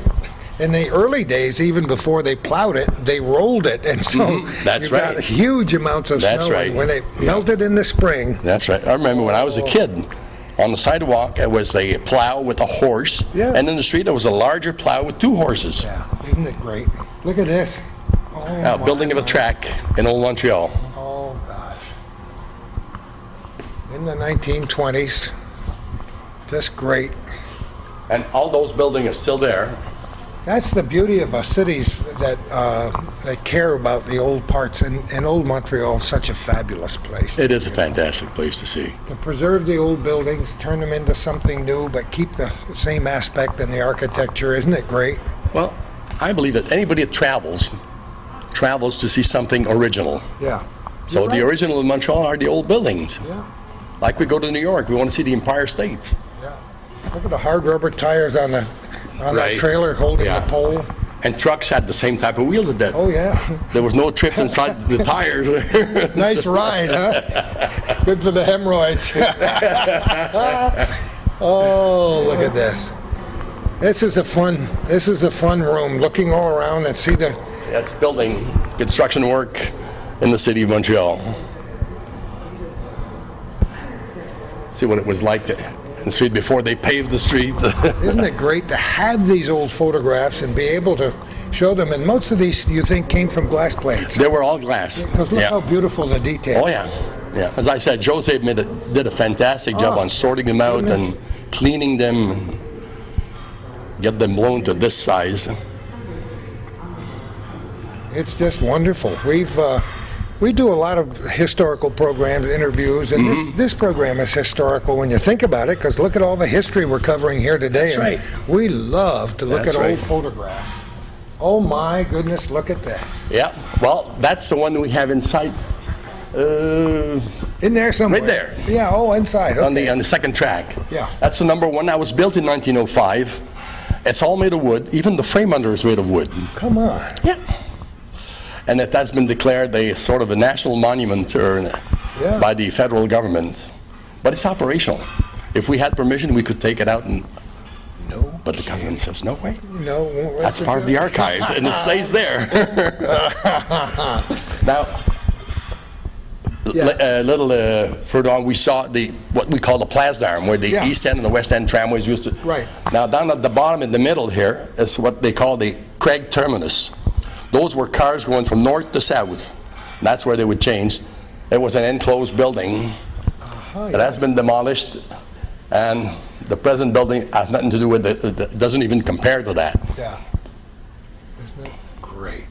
In the early days, even before they plowed it, they rolled it, and so That's you got right. huge amounts of That's snow. right. And when it melted in the spring, That's right. I remember when I was a kid, on the sidewalk, it was a plow with a horse, Yeah. and in the street, there was a larger plow with two horses. yeah, isn't it great? Look at this. Oh, Now, my, building of a my. track in old Montreal. Oh gosh. In the 1920s, just great. And all those buildings are still there. That's the beauty of cities that care about the old parts, and old Montreal is such a fabulous place. It is a fantastic place to see. To preserve the old buildings, turn them into something new, but keep the same aspect in the architecture. Isn't it great? Well, I believe that anybody that travels to see something original. Yeah. So You're the right. original in Montreal are the old buildings. Yeah. Like we go to New York, we want to see the Empire State. Yeah. Look at the hard rubber tires on that Right. trailer holding Yeah. the pole. And trucks had the same type of wheels that did. Oh yeah. There was no trips inside the tires. Nice ride, huh? Good for the hemorrhoids. Oh, look at this. This is a fun room. Looking all around and see the. That's building construction work in the city of Montreal. See what it was like in the street before they paved the street. Isn't it great to have these old photographs and be able to show them? And most of these, you think, came from glass plates. They were all glass. Because look Yeah. how beautiful the detail. Oh yeah, yeah. As I said, Jose did a fantastic job on sorting them out and cleaning them, and get them blown to this size. It's just wonderful. we do a lot of historical programs, interviews, and this program is historical when you think about it, because look at all the history we're covering here today. That's right. We love to look That's at right. old photographs. Oh my goodness, look at this. Yeah, well, that's the one we have inside. In there somewhere. Right there. Yeah, oh, inside. Okay. On the second track. Yeah. That's the number one. That was built in 1905. It's all made of wood. Even the frame under is made of wood. Come on. Yeah. And it has been declared a sort of a national monument by the federal government. But it's operational. If we had permission, we could take it out and. No. But the government says no way. No. Won't let That's you part do of the it. archives, and it stays there. Now. A little further on, we saw what we call the Plasdarm, where the east end and the west end tramways used to. Right. Now, down at the bottom in the middle here is what they call the Craig Terminus. Those were cars going from north to south. That's where they would change. It was an enclosed building. It has been demolished, and the present building has nothing to do with it. It doesn't even compare to that. Yeah. Isn't it great?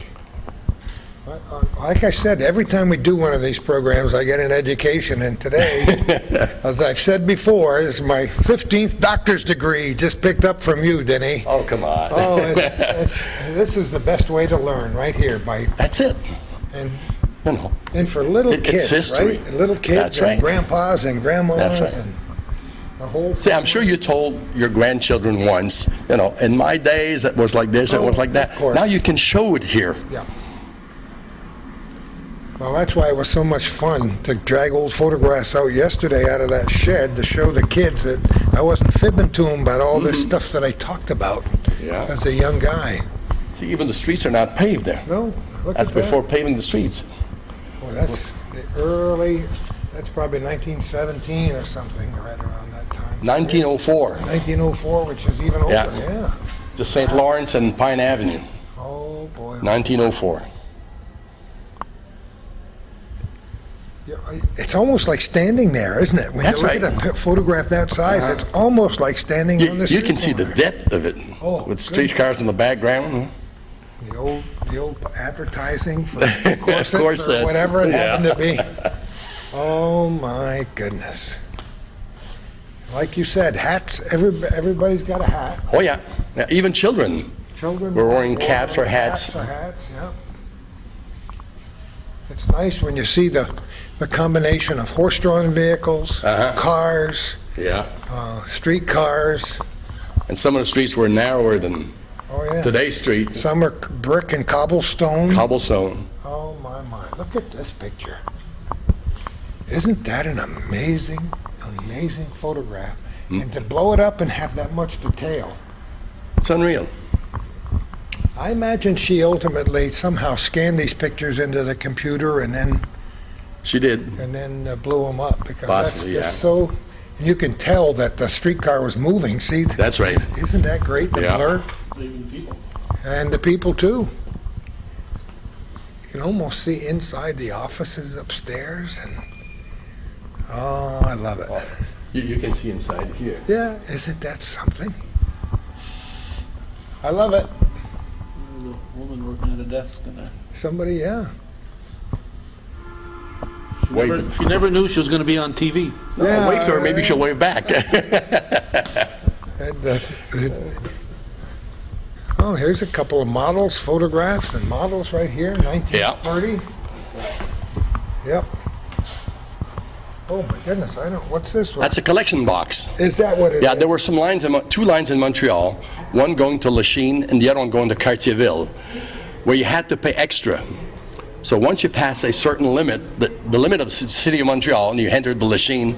Like I said, every time we do one of these programs, I get an education, and today, as I've said before, is my 15th doctor's degree, just picked up from you, Denny. Oh, come on. Oh, this is the best way to learn, right here. That's it. And You know. and for little It's kids, history. right? Little kids That's and right. grandpas and grandmas That's right. and the whole. See, I'm sure you told your grandchildren once, you know, in my days it was like this, it was like that. of course. Now you can show it here. Yeah. Well, that's why it was so much fun to drag old photographs out yesterday out of that shed to show the kids that I wasn't fibbing to them about all this stuff that I talked about Yeah. as a young guy. See, even the streets are not paved there. No, look That's at that. before paving the streets. Well, that's the early, that's probably 1917 or something, right around that time. 1904 1904, which is even older, Yeah. yeah. to St. Lawrence and Pine Avenue. Oh, boy. 1904. Yeah, it's almost like standing there, isn't it? When That's you look right. at a photograph that size, it's almost like standing on the You street can see the corner. depth of it Oh, with streetcars in the background. The old advertising for corsets, Corsets, or whatever it yeah. happened to be. Oh my goodness! Like you said, hats. Everybody's got a hat. Oh yeah. Yeah, even children. Children We're wearing caps or hats. Caps or hats, yeah. It's nice when you see the combination of horse-drawn vehicles, cars, Yeah. street cars. And some of the streets were narrower than Oh yeah. today's street. Some are brick and cobblestone. Cobblestone. Oh my! Look at this picture. Isn't that an amazing photograph? And to blow it up and have that much detail. It's unreal. I imagine she ultimately somehow scanned these pictures into the computer and then She did. blew them up because Possibly, that's just yeah. so. And you can tell that the streetcar was moving. See, That's right. Isn't that great? The Yeah. blur Leaving people. and the people too. You can almost see inside the offices upstairs, and oh, I love it. You can see inside here. Yeah, isn't that something? I love it. There's a woman working at a desk in there. Somebody, yeah. She never knew she was going to be on TV. Yeah, Wait to her, maybe she'll wave back. And, oh, here's a couple of models, photographs and models right here, 1930. Yep. Oh my goodness, what's this one? That's a collection box. Is that what it is? Yeah, there were some lines, two lines in Montreal, one going to Lachine and the other one going to Cartierville, where you had to pay extra. So once you pass a certain limit, the limit of the city of Montreal, and you entered the Lachine,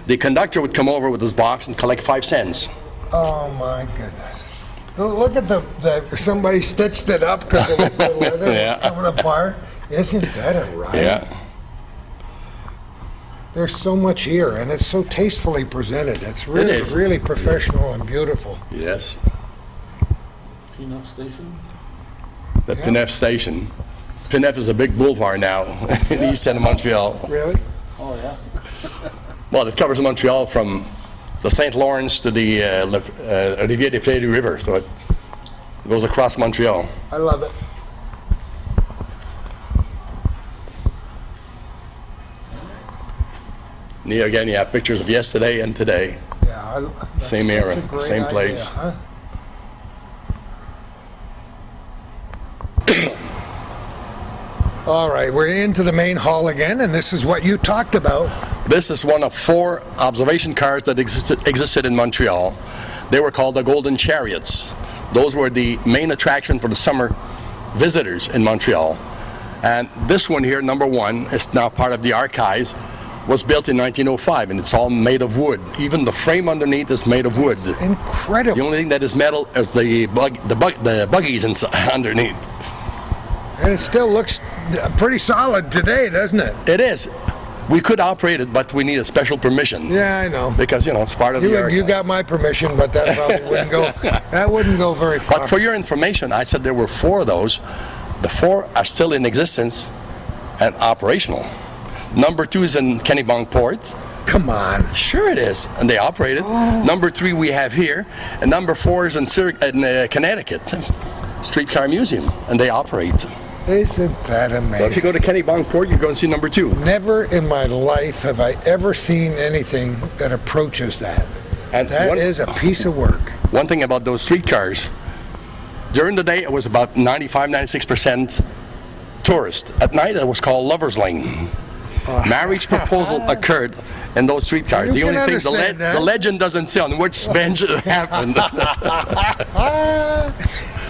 the conductor would come over with his box and collect 5 cents. Oh my goodness. Look at somebody stitched it up because it was the leather Yeah. was coming apart. Isn't that a ride? Yeah. There's so much here, and it's so tastefully presented. It's really, is. really professional and beautiful. Yes. Enough station. The Pinef station. Pinef is a big boulevard now in the east end of Montreal. Really? Oh, yeah. Well, it covers Montreal from the St. Lawrence to the Rivière des Prairies River, so it goes across Montreal. I love it. Here again, you have pictures of yesterday and today. Yeah, that's Same such era, a great same idea, place. huh? All right, we're into the main hall again, and this is what you talked about. This is one of 4 observation cars that existed in Montreal. They were called the Golden Chariots. Those were the main attraction for the summer visitors in Montreal. And this one here, number 1, is now part of the archives, was built in 1905, and it's all made of wood. Even the frame underneath is made of wood. Incredible. The only thing that is metal is the buggies inside, underneath. And it still looks pretty solid today, doesn't it? It is. We could operate it, but we need a special permission. Yeah, I know. Because, you know, it's part of the You archive. got my permission, but that probably wouldn't go. That wouldn't go very far. But for your information, I said there were 4 of those. The 4 are still in existence and operational. Number 2 is in Kennebunkport. Come on. Sure it is, and they operate it. Number 3 we have here, and number 4 is in Connecticut, Streetcar Museum, and they operate. Isn't that So if you amazing? go to Kennebunkport, you're going to see number 2. Never in my life have I ever seen anything that approaches that. And That is a piece of work. one thing about those streetcars, during the day it was about 95-96% tourist. At night it was called Lover's Lane. Marriage proposal occurred in those streetcars. You The only can thing, understand that. the legend doesn't say on which bench it happened.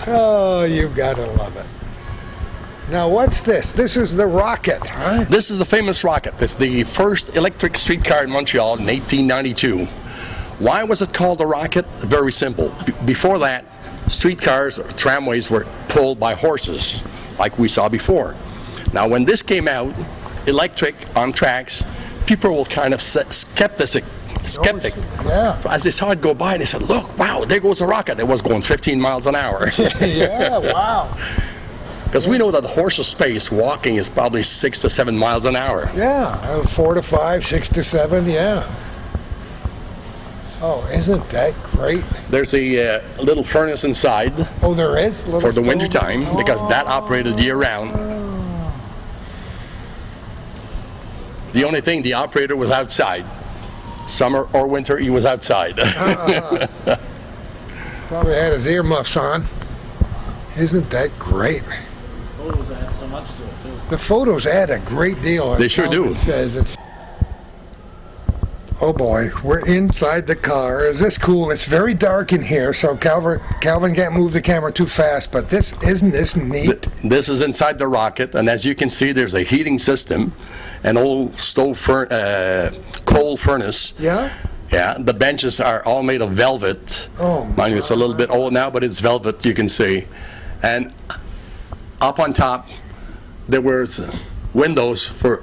Oh, you gotta love it. Now, what's this? This is the Rocket, huh? This is the famous Rocket. It's the first electric streetcar in Montreal in 1892. Why was it called the Rocket? Very simple. Before that, streetcars or tramways were pulled by horses, like we saw before. Now, when this came out, electric on tracks, people were kind of skeptic. Yeah. So as they saw it go by, they said, "Look, wow, there goes a rocket." It was going 15 miles an hour. Yeah, wow. Because we know that the horse's pace walking is probably 6 to 7 miles an hour. Yeah, 4 to 5, 6 to 7, yeah. Oh, isn't that great? There's a little furnace inside Oh, there is? Little for the stove? winter time because that operated year round. The only thing, the operator was outside. Summer or winter, he was outside. Probably had his earmuffs on. Isn't that great? Photos add so much to it, too. The photos add a great deal. as They sure do. Calvin says it's. Oh boy, we're inside the car. Is this cool? It's very dark in here, so Calvin can't move the camera too fast, but isn't this neat? This is inside the Rocket, and as you can see, there's a heating system, an old coal furnace. Yeah? Yeah, the benches are all made of velvet. Oh, Mind you, it's a little bit old now, but it's velvet, you can see. And up on top, there was windows for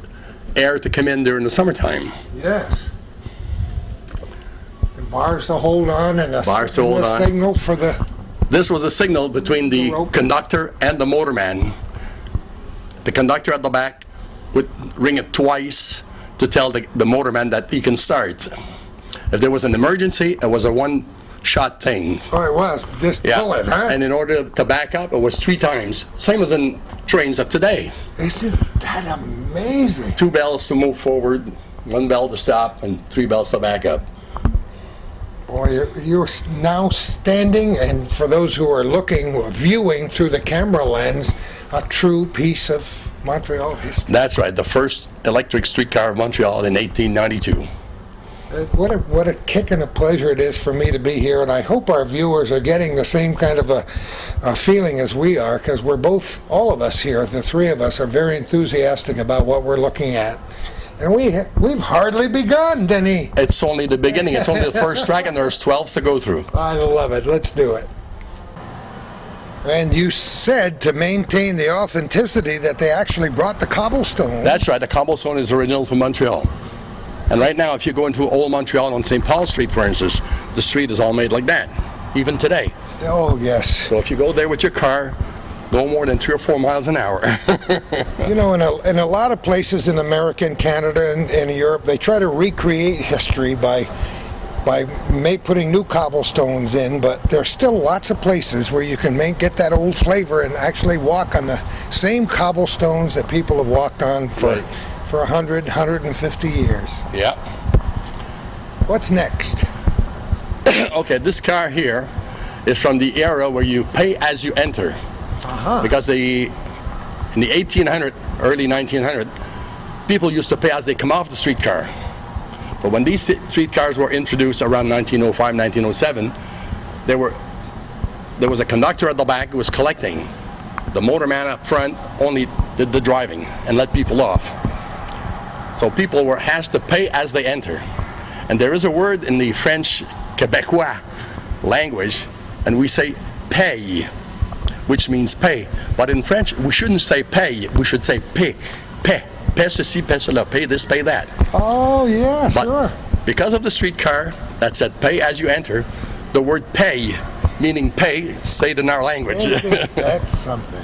air to come in during the summertime. Yes. And bars to hold on and a Bars to hold on. signal for the... This was a signal between the rope. conductor and the motorman. The conductor at the back would ring it twice to tell the motorman that he can start. If there was an emergency, it was a one-shot thing. Oh, it was. Just pull it, huh? And in order to back up, it was 3 times. Same as in trains of today. Isn't that amazing? 2 bells to move forward, 1 bell to stop, and 3 bells to back up. Boy, you're now standing, and for those who are viewing through the camera lens, a true piece of Montreal history. That's right, the first electric streetcar of Montreal in 1892. What a kick and a pleasure it is for me to be here, and I hope our viewers are getting the same kind of a feeling as we are, because we're both, all of us here, the 3 of us, are very enthusiastic about what we're looking at. And we've hardly begun, Denny. It's only the beginning. It's only the first track, and there's 12 to go through. I love it. Let's do it. And you said to maintain the authenticity that they actually brought the cobblestone. That's right. The cobblestone is original from Montreal. And right now, if you go into old Montreal on St. Paul Street, for instance, the street is all made like that, even today. Oh, yes. So if you go there with your car, no more than 3 or 4 miles an hour. You know, in a lot of places in America and Canada and Europe, they try to recreate history by putting new cobblestones in, but there's still lots of places where you can get that old flavor and actually walk on the same cobblestones that people have walked on for 100, 150 years. Yeah. What's next? Okay, this car here is from the era where you pay as you enter. Uh-huh. Because in the 1800, early 1900, people used to pay as they come off the streetcar. So when these streetcars were introduced around 1905, 1907, there was a conductor at the back who was collecting. The motorman up front only did the driving and let people off. So people were asked to pay as they enter. And there is a word in the French Quebecois language, and we say paye, which means pay. But in French, we shouldn't say paye, we should say paie, paie, paie ceci, paie cela, pay this, pay that. Oh, yeah, But sure. because of the streetcar that said pay as you enter, the word pay, meaning pay, stayed in our language. That's something.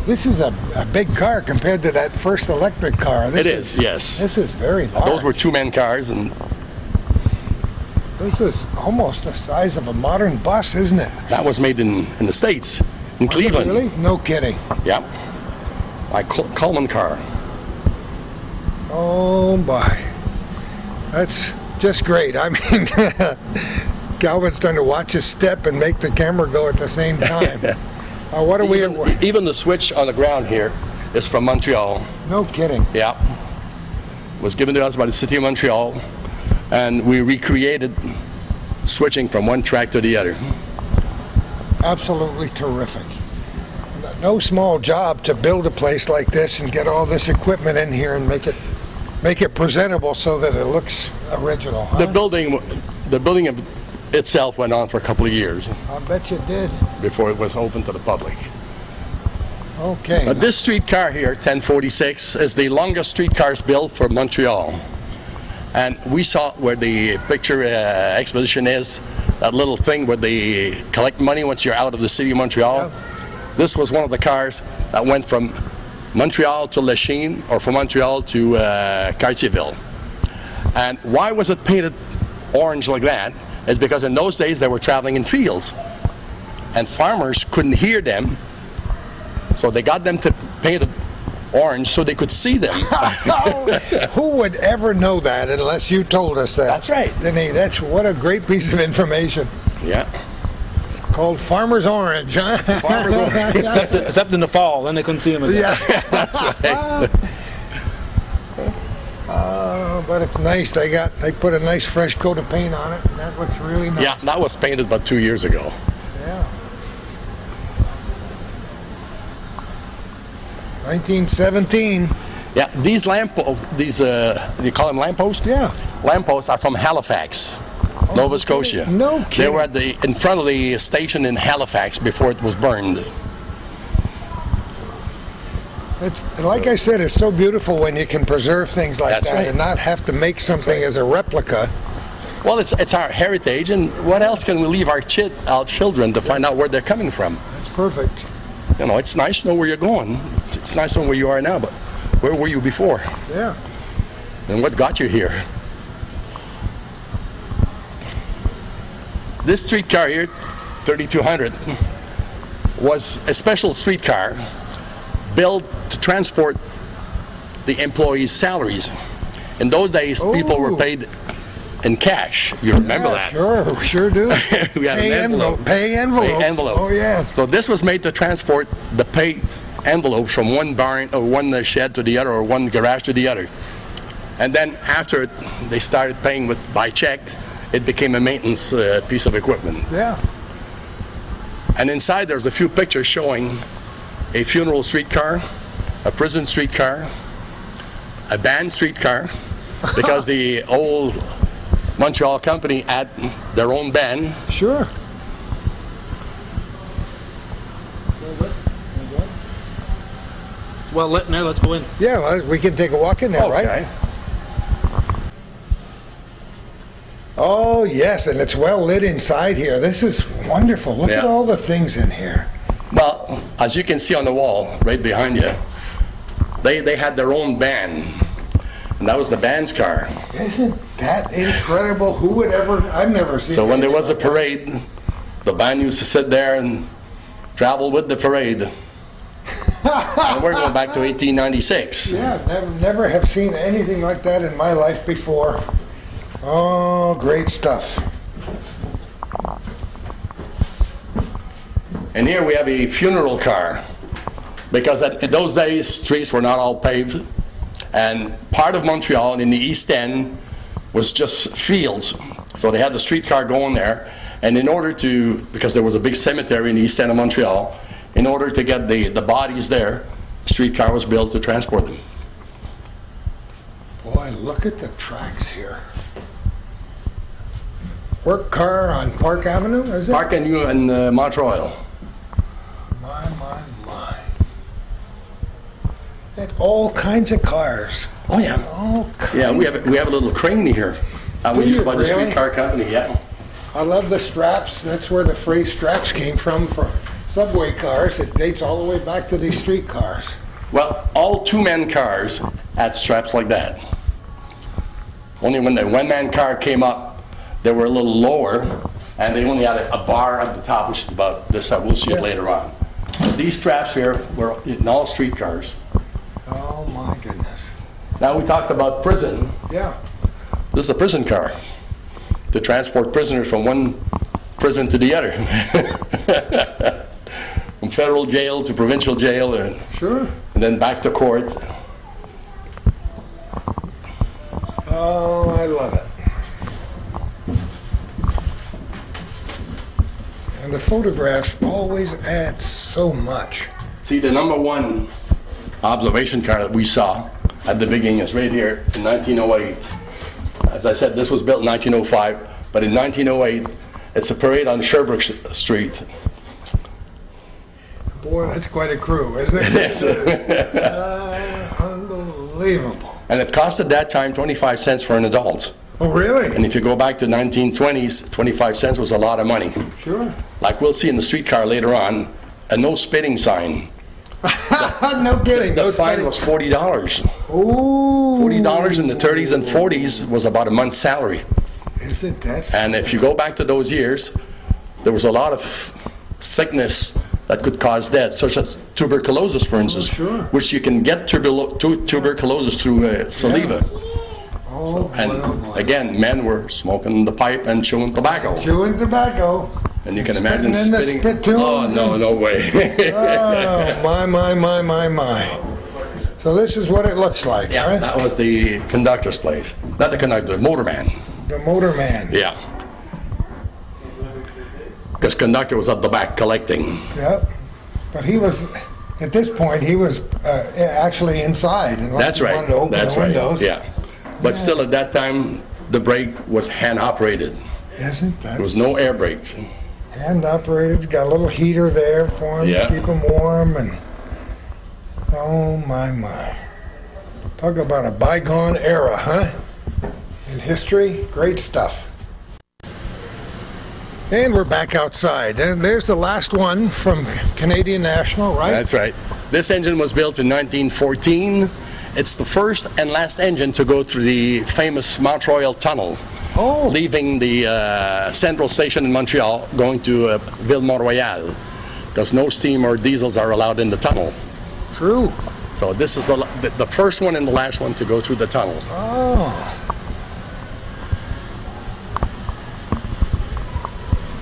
This is a big car compared to that first electric car. It is, yes. This is very large. Those were two-man cars, and This is almost the size of a modern bus, isn't it? that was made in the States, in Cleveland. Really? No kidding. Yep. My Coleman car. Oh, my. That's just great. I mean, Calvin's trying to watch his step and make the camera go at the same time. What are we... Even the switch on the ground here is from Montreal. No kidding. Yeah. Was given to us by the city of Montreal, and we recreated switching from one track to the other. Absolutely terrific. No small job to build a place like this and get all this equipment in here and make it presentable so that it looks original. Huh? The building of itself went on for a couple of years I bet you did. before it was open to the public. Okay. But this streetcar here, 1046, is the longest streetcars built for Montreal. And we saw where the picture exposition is, that little thing where they collect money once you're out of the city of Montreal. Yeah. This was one of the cars that went from Montreal to Lachine, or from Montreal to Cartierville. And why was it painted orange like that? Is because in those days they were traveling in fields, and farmers couldn't hear them, so they got them to paint it orange so they could see them. Who would ever know that unless you told us that? That's right. Denny, that's what a great piece of information. Yeah. It's called Farmer's Orange, huh? Farmers orange. Except in the fall, then they couldn't see him again. Yeah. That's right. But it's nice. They put a nice fresh coat of paint on it, and that looks really nice. Yeah, that was painted about 2 years ago. Yeah. 1917. Yeah, these you call them lampposts? Yeah. Lampposts are from Halifax, Nova Scotia. No They kidding. were in front of the station in Halifax before it was burned. It's like I said, it's so beautiful when you can preserve things like That's that right. and not have to make something as a replica. Well, it's our heritage, and what else can we leave our children to find out where they're coming from? That's perfect. You know, it's nice to know where you're going. It's nice to know where you are now, but where were you before? Yeah. And what got you here? This streetcar here, 3200, was a special streetcar built to transport the employees' salaries. In those days, people were Ooh. paid in cash. You remember Yeah, that? Sure do. We had Pay an envelope. Pay envelope. Pay envelope. Oh, yes. So this was made to transport the pay envelopes from one barn or one shed to the other, or one garage to the other. And then after they started paying by check, it became a maintenance piece of equipment. Yeah. And inside there's a few pictures showing a funeral streetcar, a prison streetcar, a band streetcar, because the old Montreal company had their own band. Sure. Well, now let's go in. Yeah, well, we can take a walk in there, right? Okay. Oh, yes, and it's well lit inside here. This is wonderful. Look at Yeah. all the things in here. Well, as you can see on the wall right behind you, they had their own band, and that was the band's car. Isn't that incredible? Who would ever... I've never seen... So when there anything was a like that. parade, the band used to sit there and travel with the parade. And we're going back to 1896. Yeah, never have seen anything like that in my life before. Oh, great stuff. And here we have a funeral car, because in those days, streets were not all paved, and part of Montreal in the East End was just fields. So they had the streetcar going there, and in order to, because there was a big cemetery in the East End of Montreal, in order to get the bodies there, a streetcar was built to transport them. Boy, look at the tracks here. Work car on Park Avenue, is it? Park and Montreal. My. And all kinds of cars. Oh yeah. All kinds. Yeah, we have a little crane here. We used by the Really? streetcar company. Yeah. I love the straps. That's where the phrase straps came from for subway cars. It dates all the way back to these streetcars. Well, all two-man cars had straps like that. Only when the one-man car came up, they were a little lower, and they only had a bar at the top, which is about this. We'll see it later on. But these straps here were in all streetcars. Oh my goodness. Now we talked about prison. Yeah. This is a prison car to transport prisoners from one prison to the other. From federal jail to provincial jail, and Sure. then back to court. Oh, I love it. And the photographs always add so much. See, the number one observation car that we saw at the beginning is right here in 1908. As I said, this was built in 1905, but in 1908, it's a parade on Sherbrooke Street. Boy, that's quite a crew, isn't it? Yes. Unbelievable. And it cost at that time 25 cents for an adult. Oh, really? And if you go back to 1920s, 25 cents was a lot of money. Sure. Like we'll see in the streetcar later on, a no spitting sign. No kidding. The fine was $40. Ooh. $40 in the 30s and 40s was about a month's salary. Isn't that? And if you go back to those years, there was a lot of sickness that could cause death, such as tuberculosis, for instance, sure. which you can get tuberculosis through saliva. Oh, And again, men were smoking the pipe and chewing tobacco. chewing tobacco. And you can imagine Spitting in the spitting. spittoons Oh, no way. Oh, my. So this is what it looks like, Yeah, right? that was the conductor's place. Not the conductor, the motorman. The motorman. Yeah. Because conductor was at the back collecting. Yep. But he was, at this point, he was actually inside. That's right. Wanted to open That's the right. windows. Yeah. But still, at that time, the brake was hand operated. Isn't that? There was no air brakes. Hand operated, got a little heater there for him Yeah. to keep him warm, and oh my. Talk about a bygone era, huh? In history, great stuff. And we're back outside. And there's the last one from Canadian National, right? That's right. This engine was built in 1914. It's the first and last engine to go through the famous Montreal tunnel, Oh, leaving the central station in Montreal, going to Ville Montreal, because no steam or diesels are allowed in the tunnel. true. So this is the first one and the last one to go through the tunnel. Oh.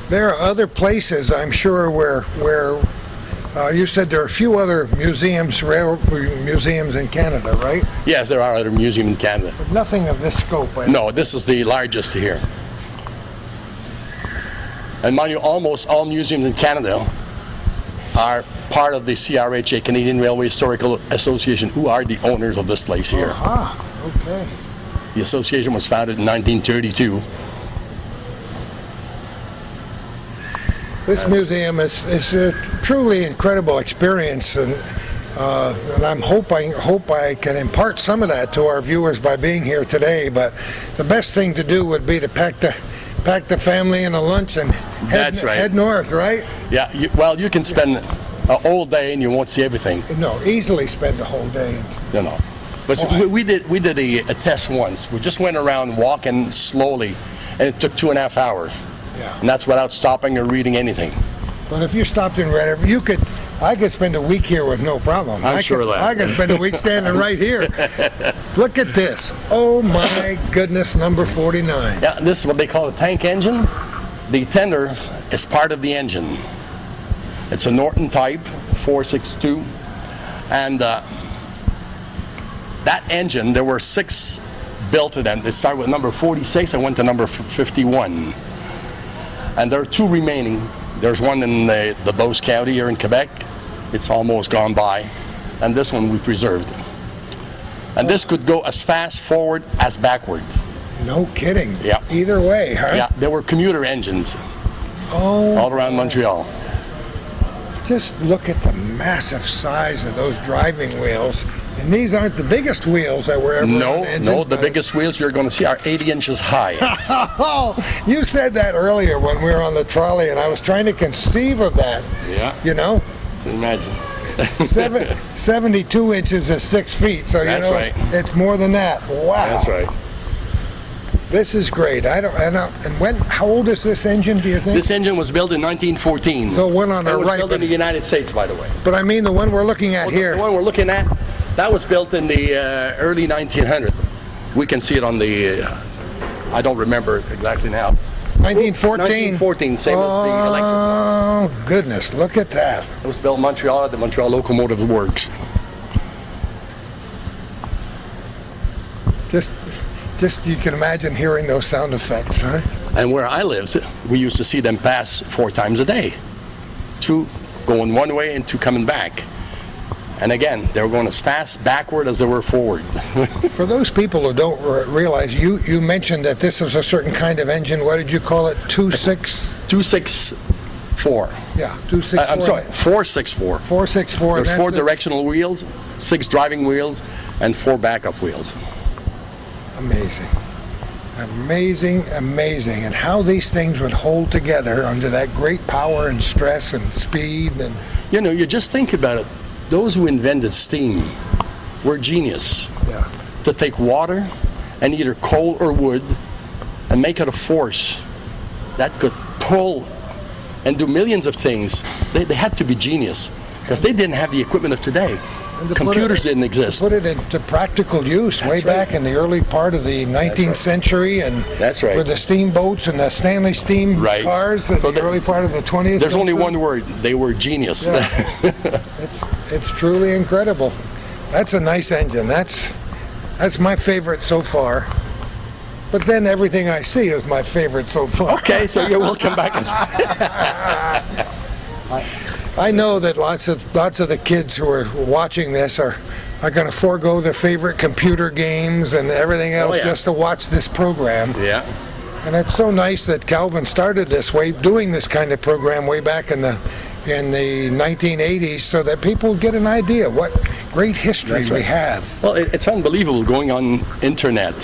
There are other places, I'm sure, where you said there are a few other museums, museums in Canada, right? Yes, there are other museums in Canada. But nothing of this scope. No, this is the largest here. And mind you, almost all museums in Canada are part of the CRHA, Canadian Railway Historical Association, who are the owners of this place here. Ah, okay. The association was founded in 1932. This museum is a truly incredible experience, and I'm hope I can impart some of that to our viewers by being here today. But the best thing to do would be to pack the family in a lunch and That's right. head north, right? Yeah, well, you can spend a whole day and you won't see everything, No, easily spend a whole day. you know. But we did a test once. We just went around walking slowly, and it took 2.5 hours. Yeah. And that's without stopping or reading anything. But if you stopped in Red, I could spend a week here with no problem. I'm sure of that. I could spend a week standing right here. Look at this. Oh my goodness, number 49. Yeah, this is what they call a tank engine. The tender is part of the engine. It's a Norton type 462, and that engine, there were 6 built of them. They started with number 46 and went to number 51. And there are 2 remaining. There's one in the Beauce County here in Quebec. It's almost gone by. And this one we preserved. And this could go as fast forward as backward. No kidding. Yeah. Either way, huh? Yeah, there were commuter engines Oh, all around Montreal. just look at the massive size of those driving wheels. And these aren't the biggest wheels that were ever on No, an engine, no, the but- biggest wheels you're going to see are 80 inches high. Oh, you said that earlier when we were on the trolley, and I was trying to conceive of that. Yeah. You know, Imagine. 72 inches is 6 feet, so you That's know right. it's more than that. Wow. That's right. This is great. I don't. And when? How old is this engine? Do you think? This engine was built in 1914. The one on It the was right, built in the United States, by the way. but I mean the one we're looking at here. The one we're looking at, that was built in the early 1900s. We can see it on the, I don't remember it exactly now. 1914. 1914, same as the electric. Oh goodness! Look at that. It was built in Montreal at the Montreal Locomotive Works. Just you can imagine hearing those sound effects, huh? And where I lived, we used to see them pass 4 times a day. 2 going one way and 2 coming back. And again, they were going as fast backward as they were forward. For those people who don't realize, you mentioned that this is a certain kind of engine. What did you call it? 2.6? 264. Yeah, 2.64. I'm sorry, 464. 4.64. There's 4 directional wheels, 6 driving wheels, and 4 backup wheels. Amazing. Amazing, amazing. And how these things would hold together under that great power and stress and speed. And You know, you just think about it. Those who invented steam were genius. yeah, To take water and either coal or wood and make it a force that could pull and do millions of things. They had to be genius because they didn't have the equipment of today. And to Computers put it- didn't exist. put it into practical use way right. back in the early part of the 19th century, and That's right. with the steamboats and the Stanley steam Right. cars in So the early part of the 20th There's century. only one word. They were genius. Yeah. It's truly incredible. That's a nice engine. That's my favorite so far. But then everything I see is my favorite so far. Okay, so you're welcome back. I know that lots of the kids who are watching this are going to forego their favorite computer games and everything else yeah. just to watch this program. Yeah. And it's so nice that Calvin started this way, doing this kind of program way back in the 1980s, so that people get an idea what great history That's we right. have. Well, it's unbelievable going on internet,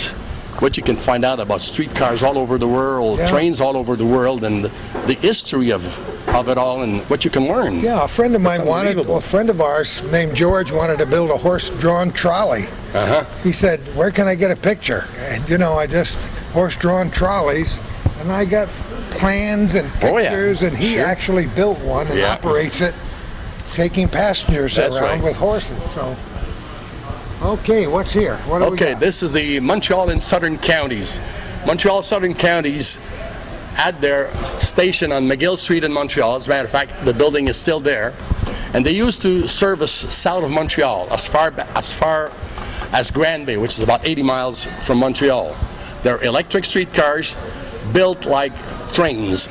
what you can find out about streetcars all over the world, Yeah. trains all over the world, and the history of it all, and what you can learn. Yeah, a friend of mine unbelievable. a friend of ours named George wanted to build a horse-drawn trolley. Uh-huh. He said, "Where can I get a picture?" And you know, I just horse-drawn trolleys, and I got plans and Oh, yeah. pictures, and he Sure. actually built one and Yeah. operates it, taking passengers That's around right. with horses. So, okay, what's here? What do we Okay, got? this is the Montreal and Southern Counties. Montreal Southern Counties had their station on McGill Street in Montreal. As a matter of fact, the building is still there. And they used to service south of Montreal, as far as Granby, which is about 80 miles from Montreal. They're electric streetcars built like trains,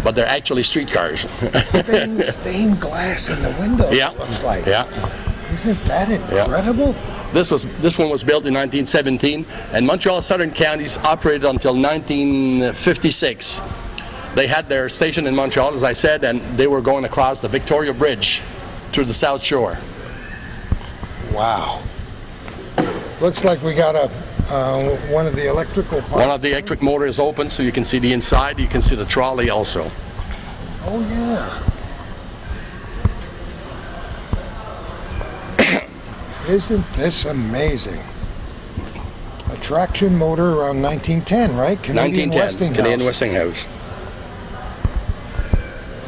but they're actually streetcars. Stained glass in the window. Yeah. It looks like. Yeah. Isn't that incredible? This one was built in 1917, and Montreal Southern Counties operated until 1956. They had their station in Montreal, as I said, and they were going across the Victoria Bridge to the South Shore. Wow. Looks like we got one of the electrical parts. One of the electric motors is open, so you can see the inside. You can see the trolley also. Oh yeah. Isn't this amazing? A traction motor around 1910, right? Canadian 1910, Canadian Westinghouse.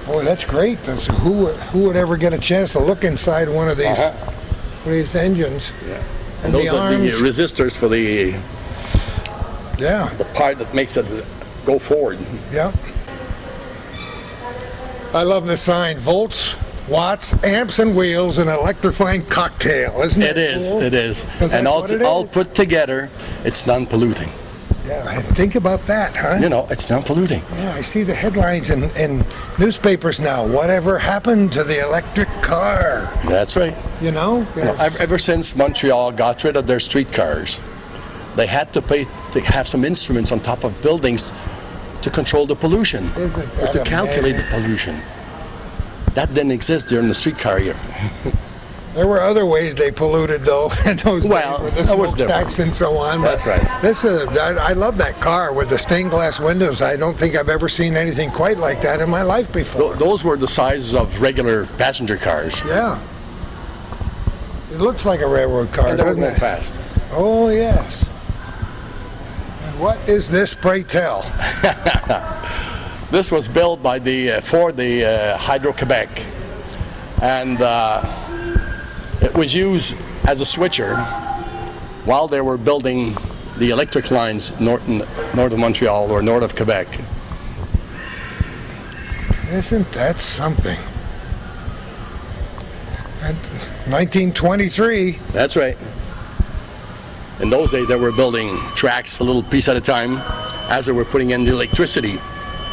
Boy, that's great. Who would ever get a chance to look inside one of these engines? Yeah. And those the are the arms. resistors for the Yeah, part that makes it go forward. yeah. I love the sign, volts, watts, amps, and wheels, an electrifying cocktail, isn't it? It is, cool? it is. 'Cause And that's all, what it all is. put together, it's non-polluting. Yeah, and think about that, huh? You know, it's non-polluting. Yeah, I see the headlines in newspapers now. Whatever happened to the electric car? That's right. You know? Ever since Montreal got rid of their streetcars, they had to have some instruments on top of buildings to control the pollution, Isn't or that to calculate the amazing? pollution. That didn't exist during the streetcar era. There were other ways they polluted, though, in those Well, days, with the that was smokestacks and so on. That's but right. This is, I love that car with the stained glass windows. I don't think I've ever seen anything quite like that in my life before. Those were the sizes of regular passenger cars. Yeah. It looks like a railroad car, And they were doesn't going it? fast. Oh, yes. And what is this, pray tell? This was built by for the Hydro-Quebec, and it was used as a switcher while they were building the electric lines north of Montreal or north of Quebec. Isn't that something? And 1923. That's right. In those days, they were building tracks a little piece at a time as they were putting in the electricity.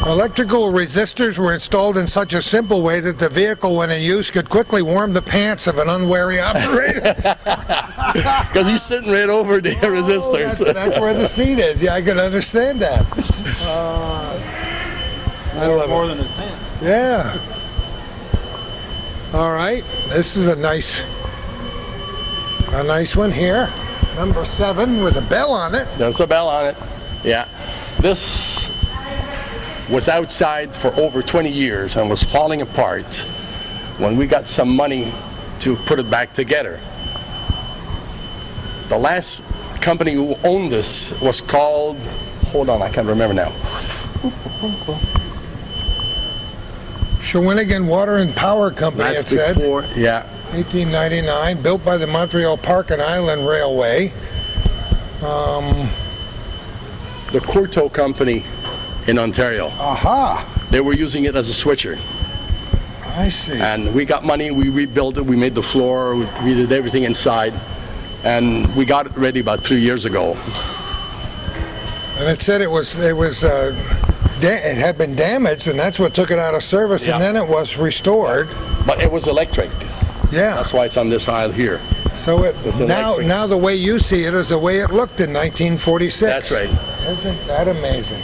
Electrical resistors were installed in such a simple way that the vehicle, when in use, could quickly warm the pants of an unwary operator. Because he's sitting right over the resistors. That's where the seat is. Yeah, I can understand that. I love More it. than his pants. Yeah. All right. This is a nice one here. Number 7 with a bell on it. There's a bell on it. Yeah. This was outside for over 20 years and was falling apart when we got some money to put it back together. The last company who owned this was called, hold on, I can't remember now. Shawinigan Water and Power Company, it said. before, yeah. 1899, built by the Montreal Park and Island Railway. The Courteau Company in Ontario. Aha, They were using it as a switcher. I see. And we got money, we rebuilt it, we made the floor, we did everything inside, and we got it ready about 3 years ago. And it said it had been damaged, and that's what took it out of service, Yeah. and then it was restored. But it was electric. Yeah. That's why it's on this aisle here. So It's now electric. the way you see it is the way it looked in 1946. That's right. Isn't that amazing?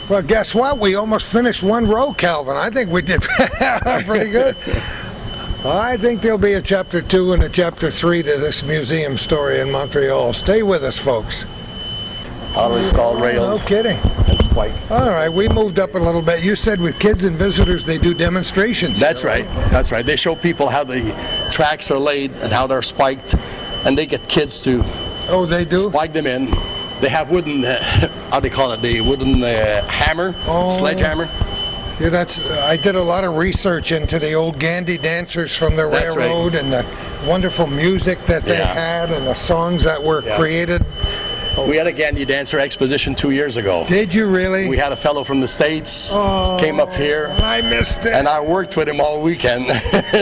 Well, guess what? We almost finished one row, Calvin. I think we did pretty good. I think there'll be a chapter 2 and a chapter 3 to this museum story in Montreal. Stay with us, folks. Auto-installed No rails kidding. and spike. All right, we moved up a little bit. You said with kids and visitors, they do demonstrations. That's right. That's right. They show people how the tracks are laid and how they're spiked, and they get kids to Oh, they do? spike them in. They have wooden, how do they call it? The wooden hammer, sledgehammer. Yeah, I did a lot of research into the old Gandhi dancers from the That's right. railroad and the wonderful music that they Yeah. had and the songs that were Yeah. created. We had a Gandhi Dancer exposition 2 years ago. Did you really? We had a fellow from the States came up here, I missed it. and I worked with him all weekend,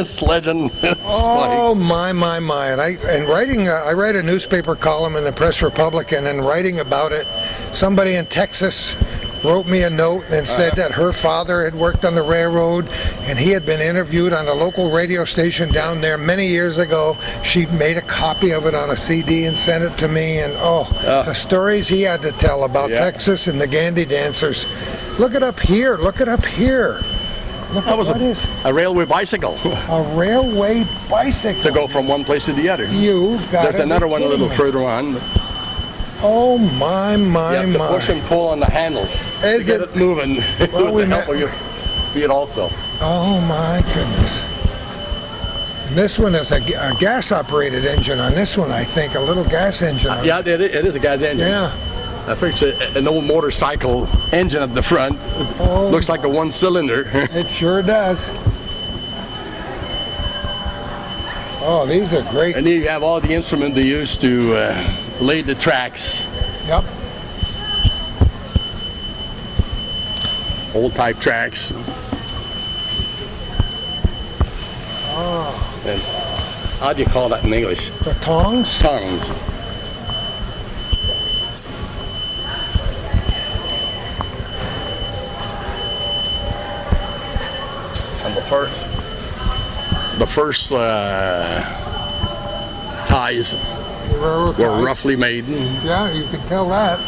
sledging. Oh my! And writing, I write a newspaper column in the Press Republican, and writing about it, somebody in Texas wrote me a note and said that her father had worked on the railroad, and he had been interviewed on a local radio station down there many years ago. She made a copy of it on a CD and sent it to me, and the stories he had to tell about Yeah. Texas and the Gandhi dancers. Look it up here. Look it up here. Look That at was what is a railway bicycle a railway bicycle. to go from one place to the other. You got There's another one a little further on. Oh my, You have to push my. and pull on the handle Is to get it- it moving. Well, we with the help met- of your feet also. Oh my goodness. And this one is a gas-operated engine on this one, I think, a little gas engine. On Yeah, it is a gas engine. Yeah. I think it's an old motorcycle engine at the front. Oh. Looks like a one-cylinder. It sure does. Oh, these are great. And here you have all the instruments they use to lay the tracks. Yep. Old type tracks. Oh. And how do you call that in English? The tongs? Tongues. And the first ties were roughly made. Yeah, you can tell that.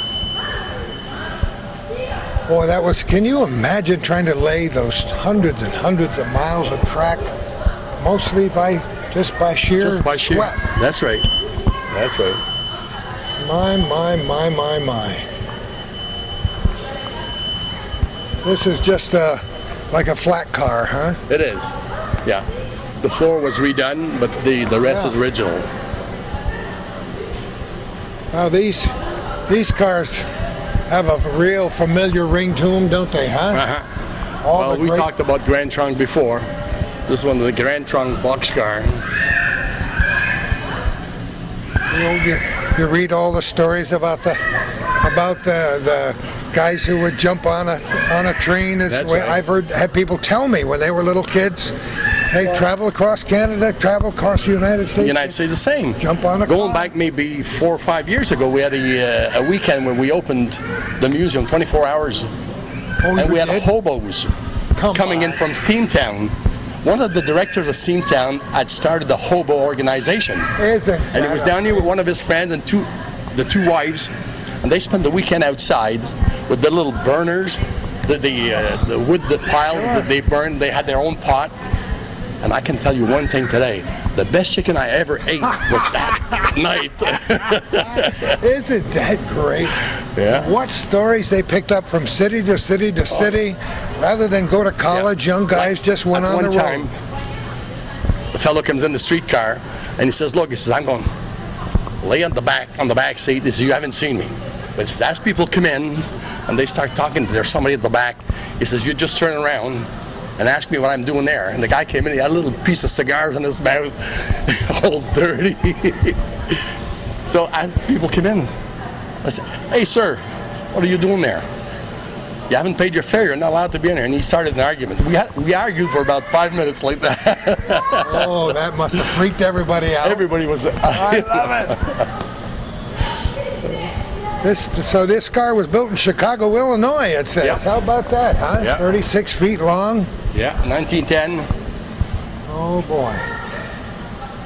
Boy, that was, can you imagine trying to lay those hundreds and hundreds of miles of track, mostly just by sheer sweat? That's right. That's right. My. This is just like a flat car, huh? It is. Yeah. The floor was redone, but the rest is original. Now these cars have a real familiar ring to them, don't they, huh? Uh-huh. Well, we talked about Grand Trunk before. This one, the Grand Trunk boxcar. You read all the stories about the guys who would jump on a train. That's right. I've had people tell me when they were little kids, hey, travel across Canada, travel across the United States. The United States the same. Jump on a Going car. back maybe 4 or 5 years ago, we had a weekend when we opened the museum 24 hours. And we had hobos coming in from Steamtown. One of the directors of Steamtown had started the hobo organization. And he was down here with one of his friends and the two wives, and they spent the weekend outside with the little burners, the wood pile that they burned. They had their own pot. And I can tell you one thing today, the best chicken I ever ate was that night. Isn't that great? Yeah. What stories they picked up from city to city to city, rather than go to college, young guys just went on the road. One time, the fellow comes in the streetcar, and he says, look, he says, I'm going to lay on the back seat. He says, you haven't seen me. But he says, as people come in, and they start talking, there's somebody at the back. He says, you just turn around and ask me what I'm doing there. And the guy came in, he had a little piece of cigars in his mouth, all dirty. So as people came in, I said, hey sir, what are you doing there? You haven't paid your fare, you're not allowed to be in here. And he started an argument. We argued for about 5 minutes like that. Oh, that must have freaked everybody out. Everybody was... I love it. So this car was built in Chicago, Illinois, it says. Yep. How about that, huh? Yep. 36 feet long. Yeah, 1910. Oh boy.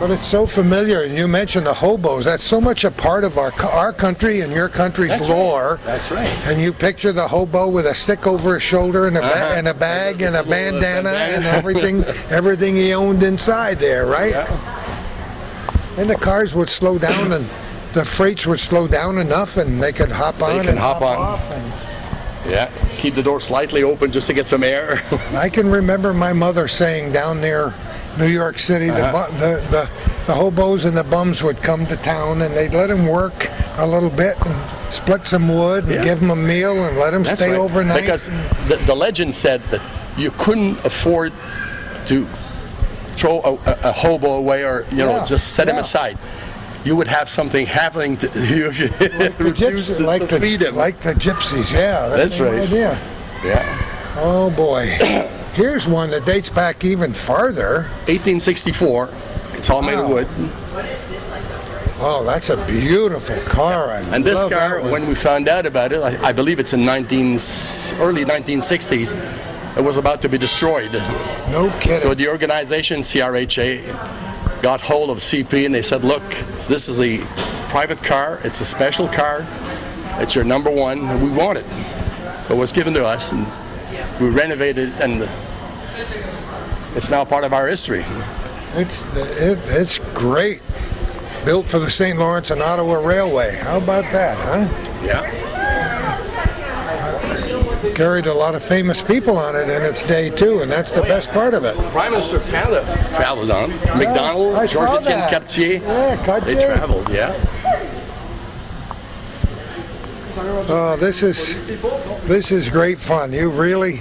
But it's so familiar, and you mentioned the hobos. That's so much a part of our country and your country's lore. Right. That's right. And you picture the hobo with a stick over his shoulder and a bag and a bandana and everything he owned inside there, right? Yeah. And the cars would slow down, and the freights would slow down enough, and they could hop on and hop off. Yeah, keep the door slightly open just to get some air. I can remember my mother saying down near New York City, the hobos and the bums would come to town, and they'd let them work a little bit and split some wood and give them a meal and let them stay overnight. Because the legend said that you couldn't afford to throw a hobo away or just set him aside. You would have something happening to you if you refused to feed him. Like the gypsies, yeah. That's right. Idea. Yeah. Oh boy. Here's one that dates back even farther. 1864. It's all made of wood. Oh, that's a beautiful car. And this car, when we found out about it, I believe it's in early 1960s, it was about to be destroyed. No kidding. So the organization, CRHA, got hold of CP and they said, look, this is a private car, it's a special car, it's your number one, and we want it. So it was given to us, and we renovated it, and it's now part of our history. It's great. Built for the St. Lawrence and Ottawa Railway. How about that, huh? Yeah. Carried a lot of famous people on it in its day, too, and that's the best part of it. Prime Minister of Canada traveled on. McDonald, Georges and Cartier. Yeah, Cartier. They traveled, yeah. Oh, this is great fun. You really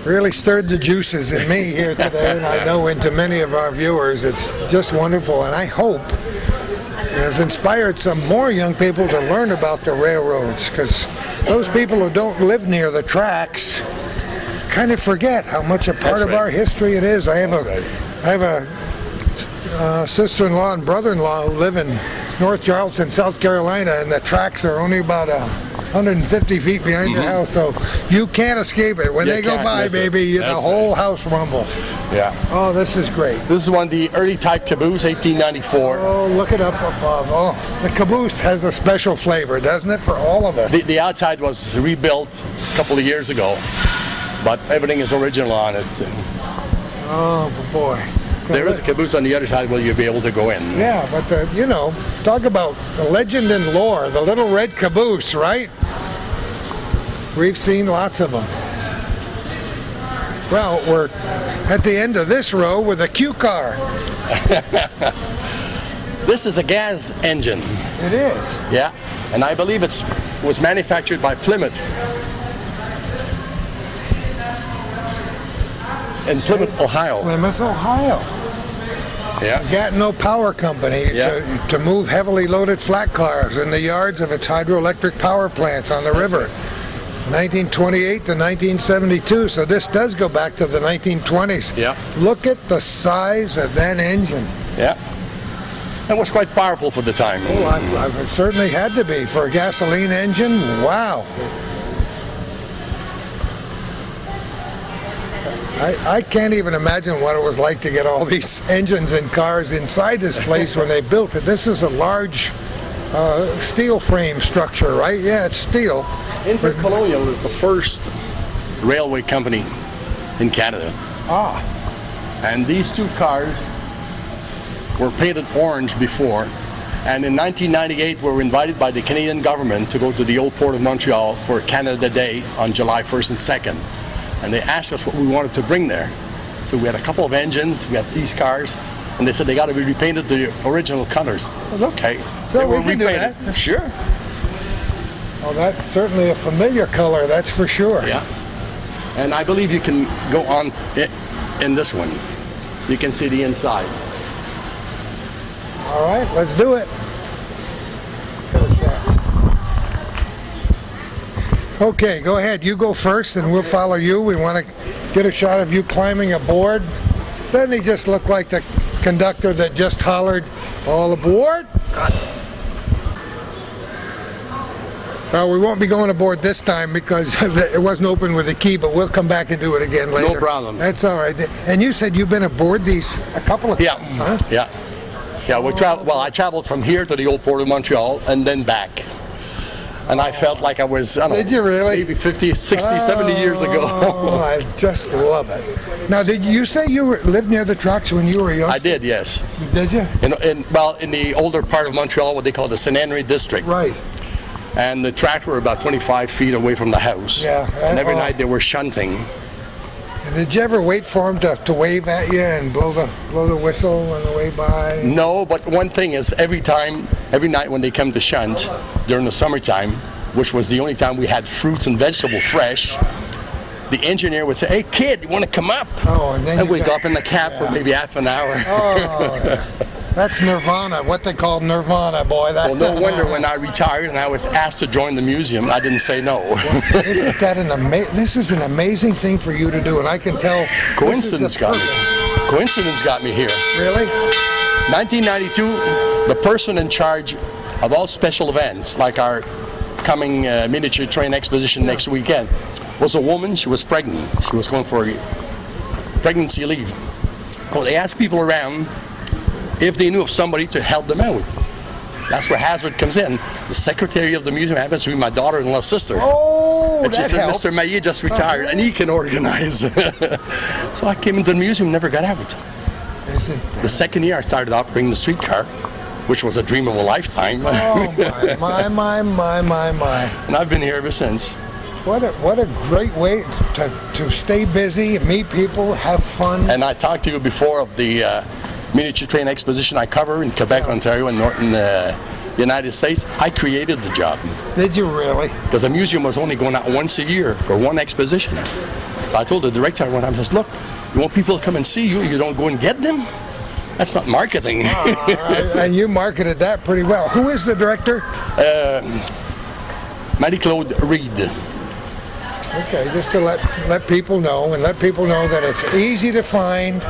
really stirred the juices in me here today, and I know into many of our viewers. It's just wonderful, and I hope it has inspired some more young people to learn about the railroads, because those people who don't live near the tracks kind of forget how much a part of our history it is. I have a sister-in-law and brother-in-law who live in North Charleston, South Carolina, and the tracks are only about 150 feet behind your house, so you can't escape it. When they go by, baby, the whole house rumbles. Yeah. Oh, this is great. This is one of the early type caboose, 1894. Oh, look it up above. Oh, the caboose has a special flavor, doesn't it, for all of us? The outside was rebuilt a couple of years ago, but everything is original on it. Oh, boy. There is a caboose on the other side where you'll be able to go in. Yeah, but you know, talk about the legend and lore, the little red caboose, right? We've seen lots of them. Well, we're at the end of this row with a Q car. This is a gas engine. It is. Yeah, and I believe it was manufactured by Plymouth. In Plymouth, Ohio. Plymouth, Ohio. Yeah. Gatineau Power Company to move heavily loaded flat cars in the yards of its hydroelectric power plants on the river. 1928 to 1972, so this does go back to the 1920s. Yeah. Look at the size of that engine. Yeah. And was quite powerful for the time. Oh, it certainly had to be for a gasoline engine. Wow. I can't even imagine what it was like to get all these engines and cars inside this place when they built it. This is a large steel frame structure, right? Yeah, it's steel. Intercolonial is the first railway company in Canada. Ah. And these two cars were painted orange before. And in 1998, we were invited by the Canadian government to go to the old port of Montreal for Canada Day on July 1st and 2nd. And they asked us what we wanted to bring there. So we had a couple of engines, we had these cars, and they said they got to be repainted to the original colors. I was okay. So they we were can repainted. do that. Sure. Well, that's certainly a familiar color, that's for sure. Yeah. And I believe you can go on it in this one. You can see the inside. All right, let's do it. Okay, go ahead. You go first, and we'll follow you. We want to get a shot of you climbing aboard. Doesn't he just look like the conductor that just hollered, "All aboard"? Well, we won't be going aboard this time because it wasn't open with a key, but we'll come back and do it again later. No problem. That's all right. And you said you've been aboard these a couple of times, huh? Yeah. Yeah, I traveled from here to the old port of Montreal and then back. And I felt like I was, I don't know, Did you really? maybe 50, 60, 70 years ago. Oh, I just love it. Now, did you say you lived near the tracks when you were young? I did, yes. Did you? In the older part of Montreal, what they call the St. Henry district. Right. And the tracks were about 25 feet away from the house. Yeah. And every night they were shunting. And did you ever wait for them to wave at you and blow the whistle on the way by? No, but one thing is every night when they come to shunt during the summertime, which was the only time we had fruits and vegetables fresh, the engineer would say, "Hey kid, you want to come up?" Oh, and then we'd go up in the cab for maybe half an hour. Oh, yeah. That's nirvana, what they call nirvana, boy. Well, no wonder when I retired and I was asked to join the museum, I didn't say no. Isn't that this is an amazing thing for you to do, and I can tell. Coincidence got me here. Really? 1992, the person in charge of all special events, like our coming miniature train exposition next weekend, was a woman. She was pregnant. She was going for pregnancy leave. Well, they asked people around if they knew of somebody to help them out. That's where Hazard comes in. The secretary of the museum happens to be my daughter-in-law's sister. Oh, and she that said, helps. "Mr. Maillet just retired, and he can organize." So I came into the museum, never got out. The second year I started operating the streetcar, which was a dream of a lifetime. Oh, my. And I've been here ever since. What a great way to stay busy, meet people, have fun. And I talked to you before of the miniature train exposition I cover in Quebec, Ontario, and northern United States. I created the job. Did you really? Because the museum was only going out once a year for one exposition. So I told the director one time, I says, look, you want people to come and see you, you don't go and get them? That's not marketing. And you marketed that pretty well. Who is the director? Marie-Claude Reed. Okay, just to let people know, and let people know that it's easy to find.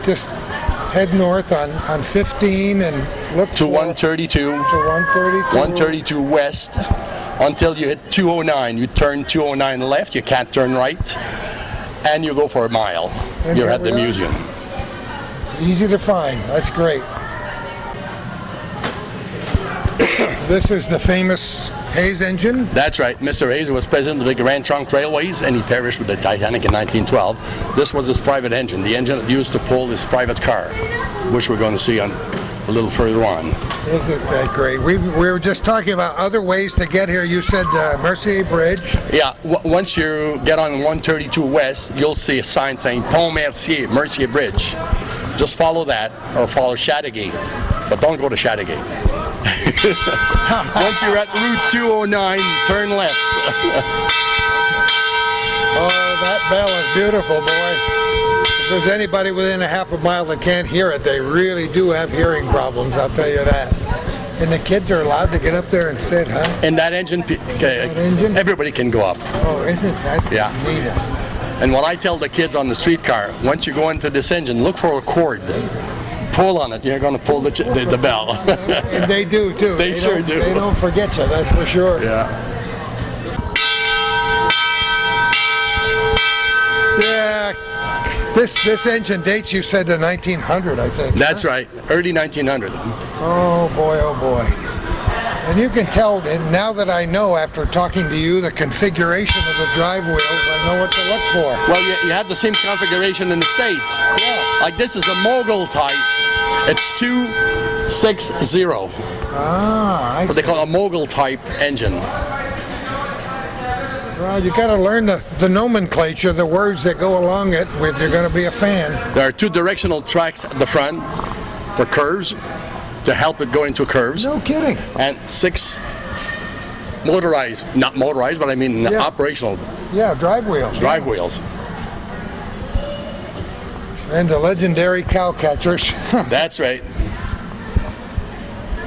Just head north on 15 and look To 132. To 132. 132 west until you hit 209. You turn 209 left, you can't turn right, and you go for a mile. And You're there at the we are. museum. It's easy to find. That's great. This is the famous Hayes engine. That's right. Mr. Hayes was president of the Grand Trunk Railways, and he perished with the Titanic in 1912. This was his private engine, the engine that used to pull his private car, which we're going to see on a little further on. Isn't that great? We were just talking about other ways to get here. You said Mercier Bridge. Yeah, once you get on 132 West, you'll see a sign saying Pont Mercier, Mercier Bridge. Just follow that, or follow Chateauguay, but don't go to Chateauguay. Once you're at Route 209, turn left. Oh, that bell is beautiful, boy. If there's anybody within a half a mile that can't hear it, they really do have hearing problems, I'll tell you that. And the kids are allowed to get up there and sit, huh? And that engine, engine? everybody can go up. Oh, isn't that Yeah. the neatest? And what I tell the kids on the streetcar, once you go into this engine, look for a cord. Pull on it, you're going to pull the bell. And they do, too. They sure do. They don't forget you, that's for sure. Yeah. Yeah. This engine dates, you said, to 1900, I think. That's right, early 1900. Oh, boy, oh, boy. And you can tell, and now that I know, after talking to you, the configuration of the drive wheels, I know what to look for. Well, you have the same configuration in the States. Yeah. Like this is a mogul type. It's 260. Ah, I What they see. call a mogul type engine. Well, you got to learn the nomenclature, the words that go along it, if you're going to be a fan. There are two directional tracks at the front for curves, to help it go into curves. No kidding. And 6 motorized, not motorized, but I mean Yeah. operational Yeah, drive wheels. drive wheels. And the legendary cow catchers That's right.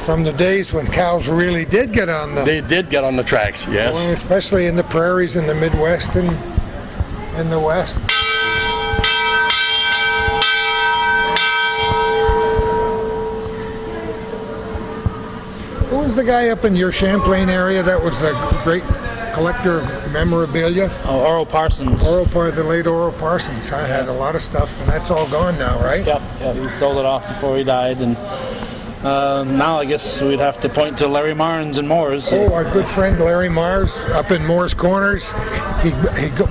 from the days when cows really did get on the, They did get on the tracks, yes. especially in the prairies in the Midwest and in the West. Who was the guy up in your Champlain area that was a great collector of memorabilia? Oh, Oral Parsons. The late Oral Parsons. I had a lot of stuff, and that's all gone now, right? Yep, he sold it off before he died, and now I guess we'd have to point to Larry Marnes and Moore's. Oh, our good friend Larry Mars up in Moore's Corners. He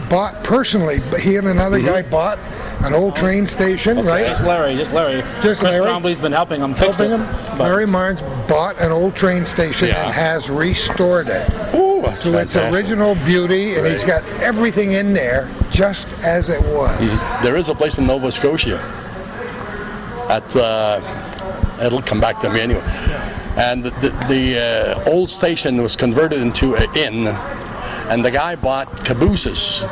bought personally, but he and another guy bought an old train station, right? Just Larry. Just Chris Larry? Trombley's been helping him fix Helping it. him. but- Larry Mars bought an old train station Yeah. and has restored it Ooh, that's to its fantastic. original beauty, and he's got everything in there just as it was. There is a place in Nova Scotia it'll come back to me anyway. And the old station was converted into an inn, and the guy bought cabooses,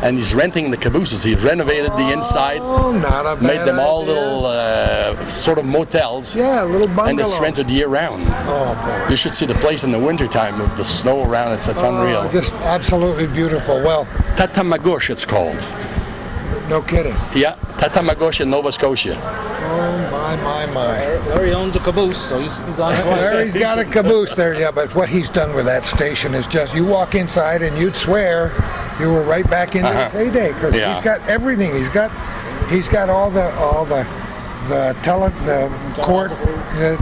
and he's renting the cabooses. He's renovated the inside, Oh, not a bad made them all idea. little sort of motels, Yeah, little and bungalows. it's rented year round. Oh, boy. You should see the place in the wintertime with the snow around. It's unreal. Just absolutely beautiful. Well, Tatamagouche, it's called. no kidding. Yeah, Tatamagouche in Nova Scotia. Oh, my. Larry owns a caboose, so he's on his way. Larry's got a caboose there, yeah, but what he's done with that station is just, you walk inside and you'd swear you were right back into its heyday, because Yeah. he's got everything. He's got all the court,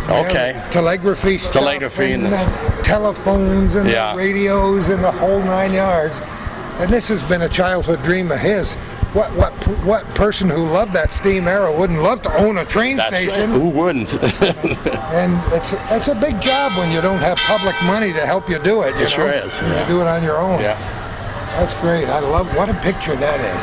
Okay. telegraphy stuff, Telegraphy and and this. telephones and Yeah. the radios and the whole 9 yards. And this has been a childhood dream of his. What person who loved that steam era wouldn't love to own a train That's station? right. Who wouldn't? And it's a big job when you don't have public money to help you do it. You It sure know? is, You yeah. do it on your own. Yeah. That's great. I love what a picture that is.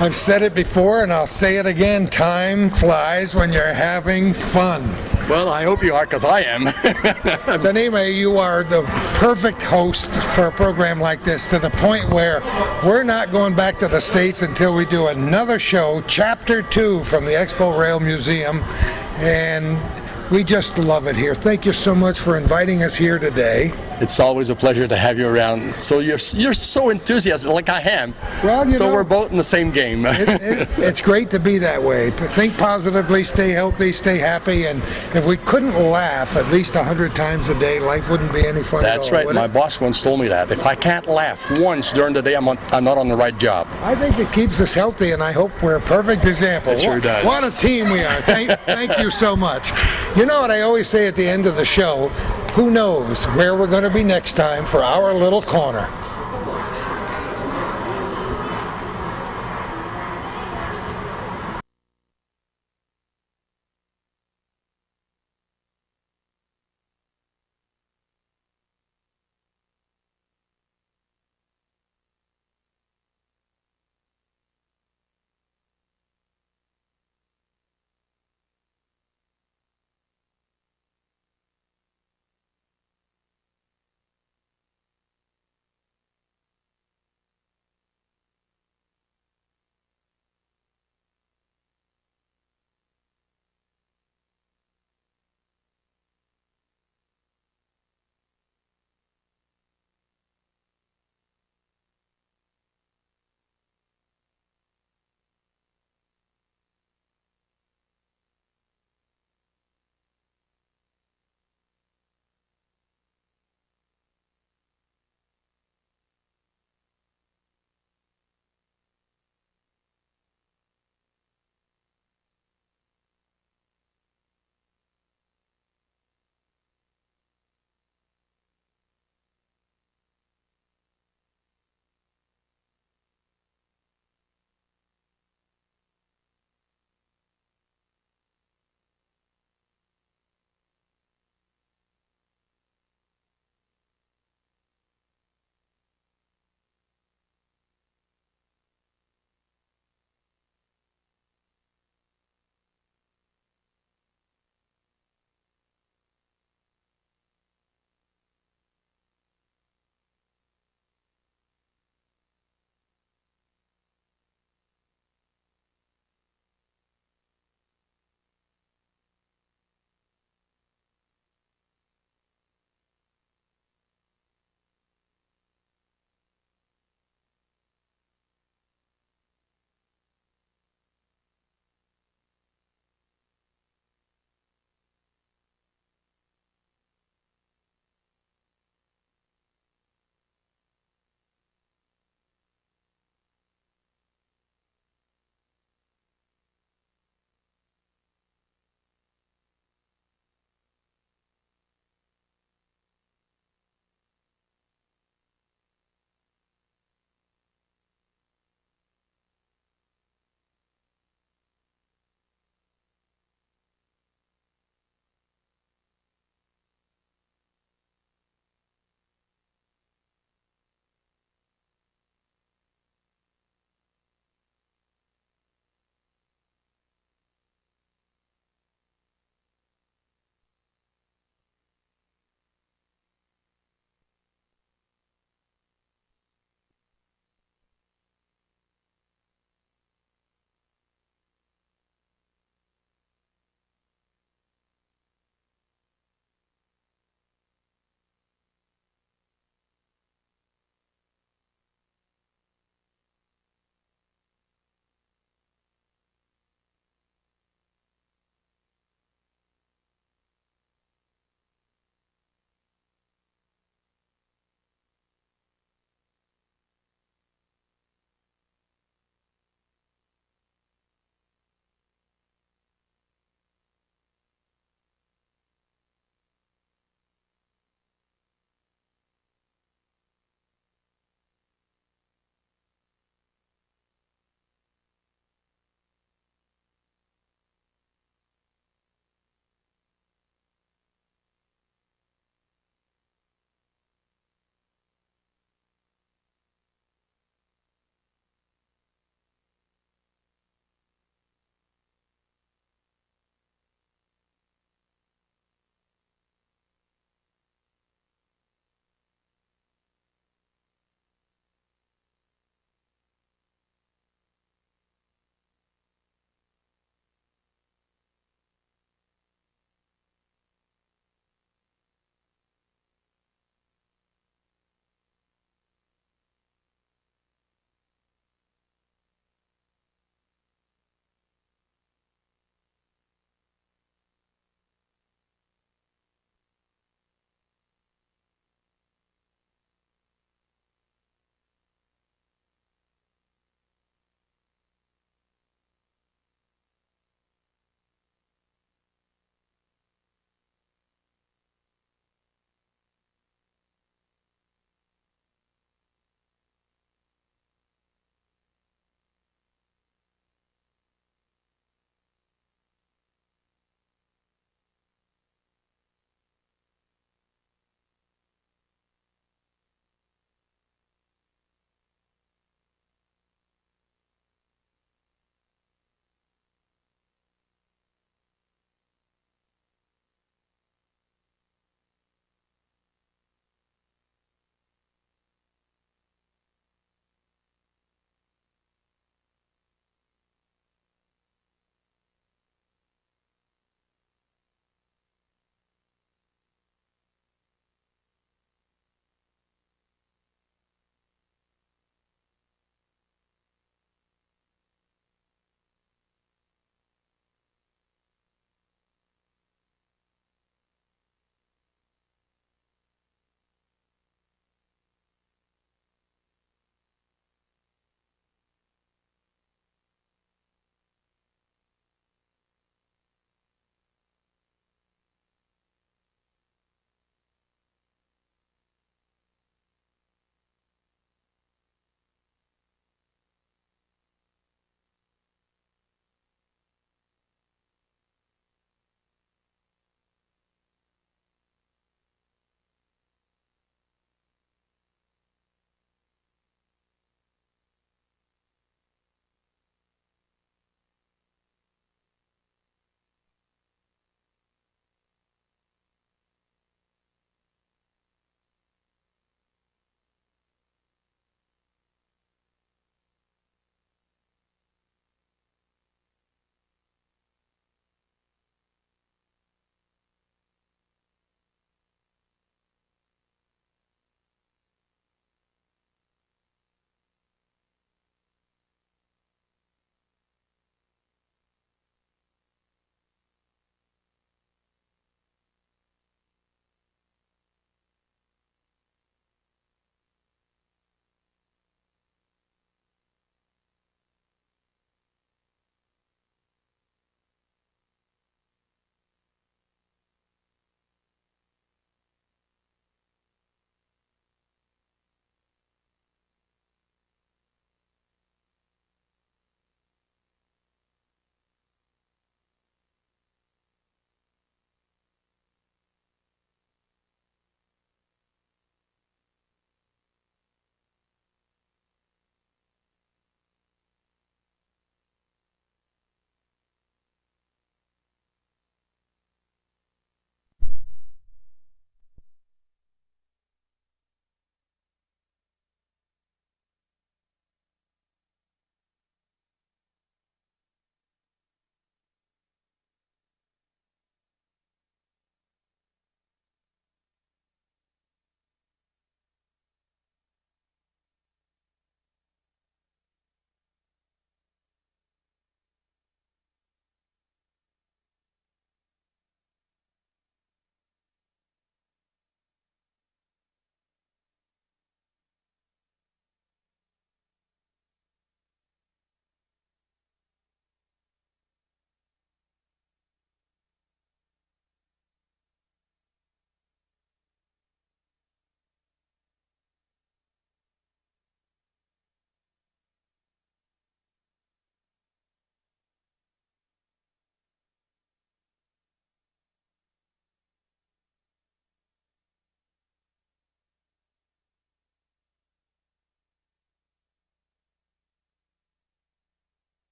I've said it before and I'll say it again. Time flies when you're having fun. Well, I hope you are, because I am. Danime, you are the perfect host for a program like this, to the point where we're not going back to the States until we do another show, Chapter 2 from the ExpoRail Museum, and we just love it here. Thank you so much for inviting us here today. It's always a pleasure to have you around. So you're so enthusiastic, like I am. Well, you know, we're both in the same game. It's great to be that way. Think positively, stay healthy, stay happy, and if we couldn't laugh at least 100 times a day, life wouldn't be any fun That's at all, right. would My it? boss once told me that. If I can't laugh once during the day, I'm not on the right job. I think it keeps us healthy, and I hope we're a perfect example. It sure does. What a team we are. Thank you so much. You know what I always say at the end of the show? Who knows where we're going to be next time for our little corner.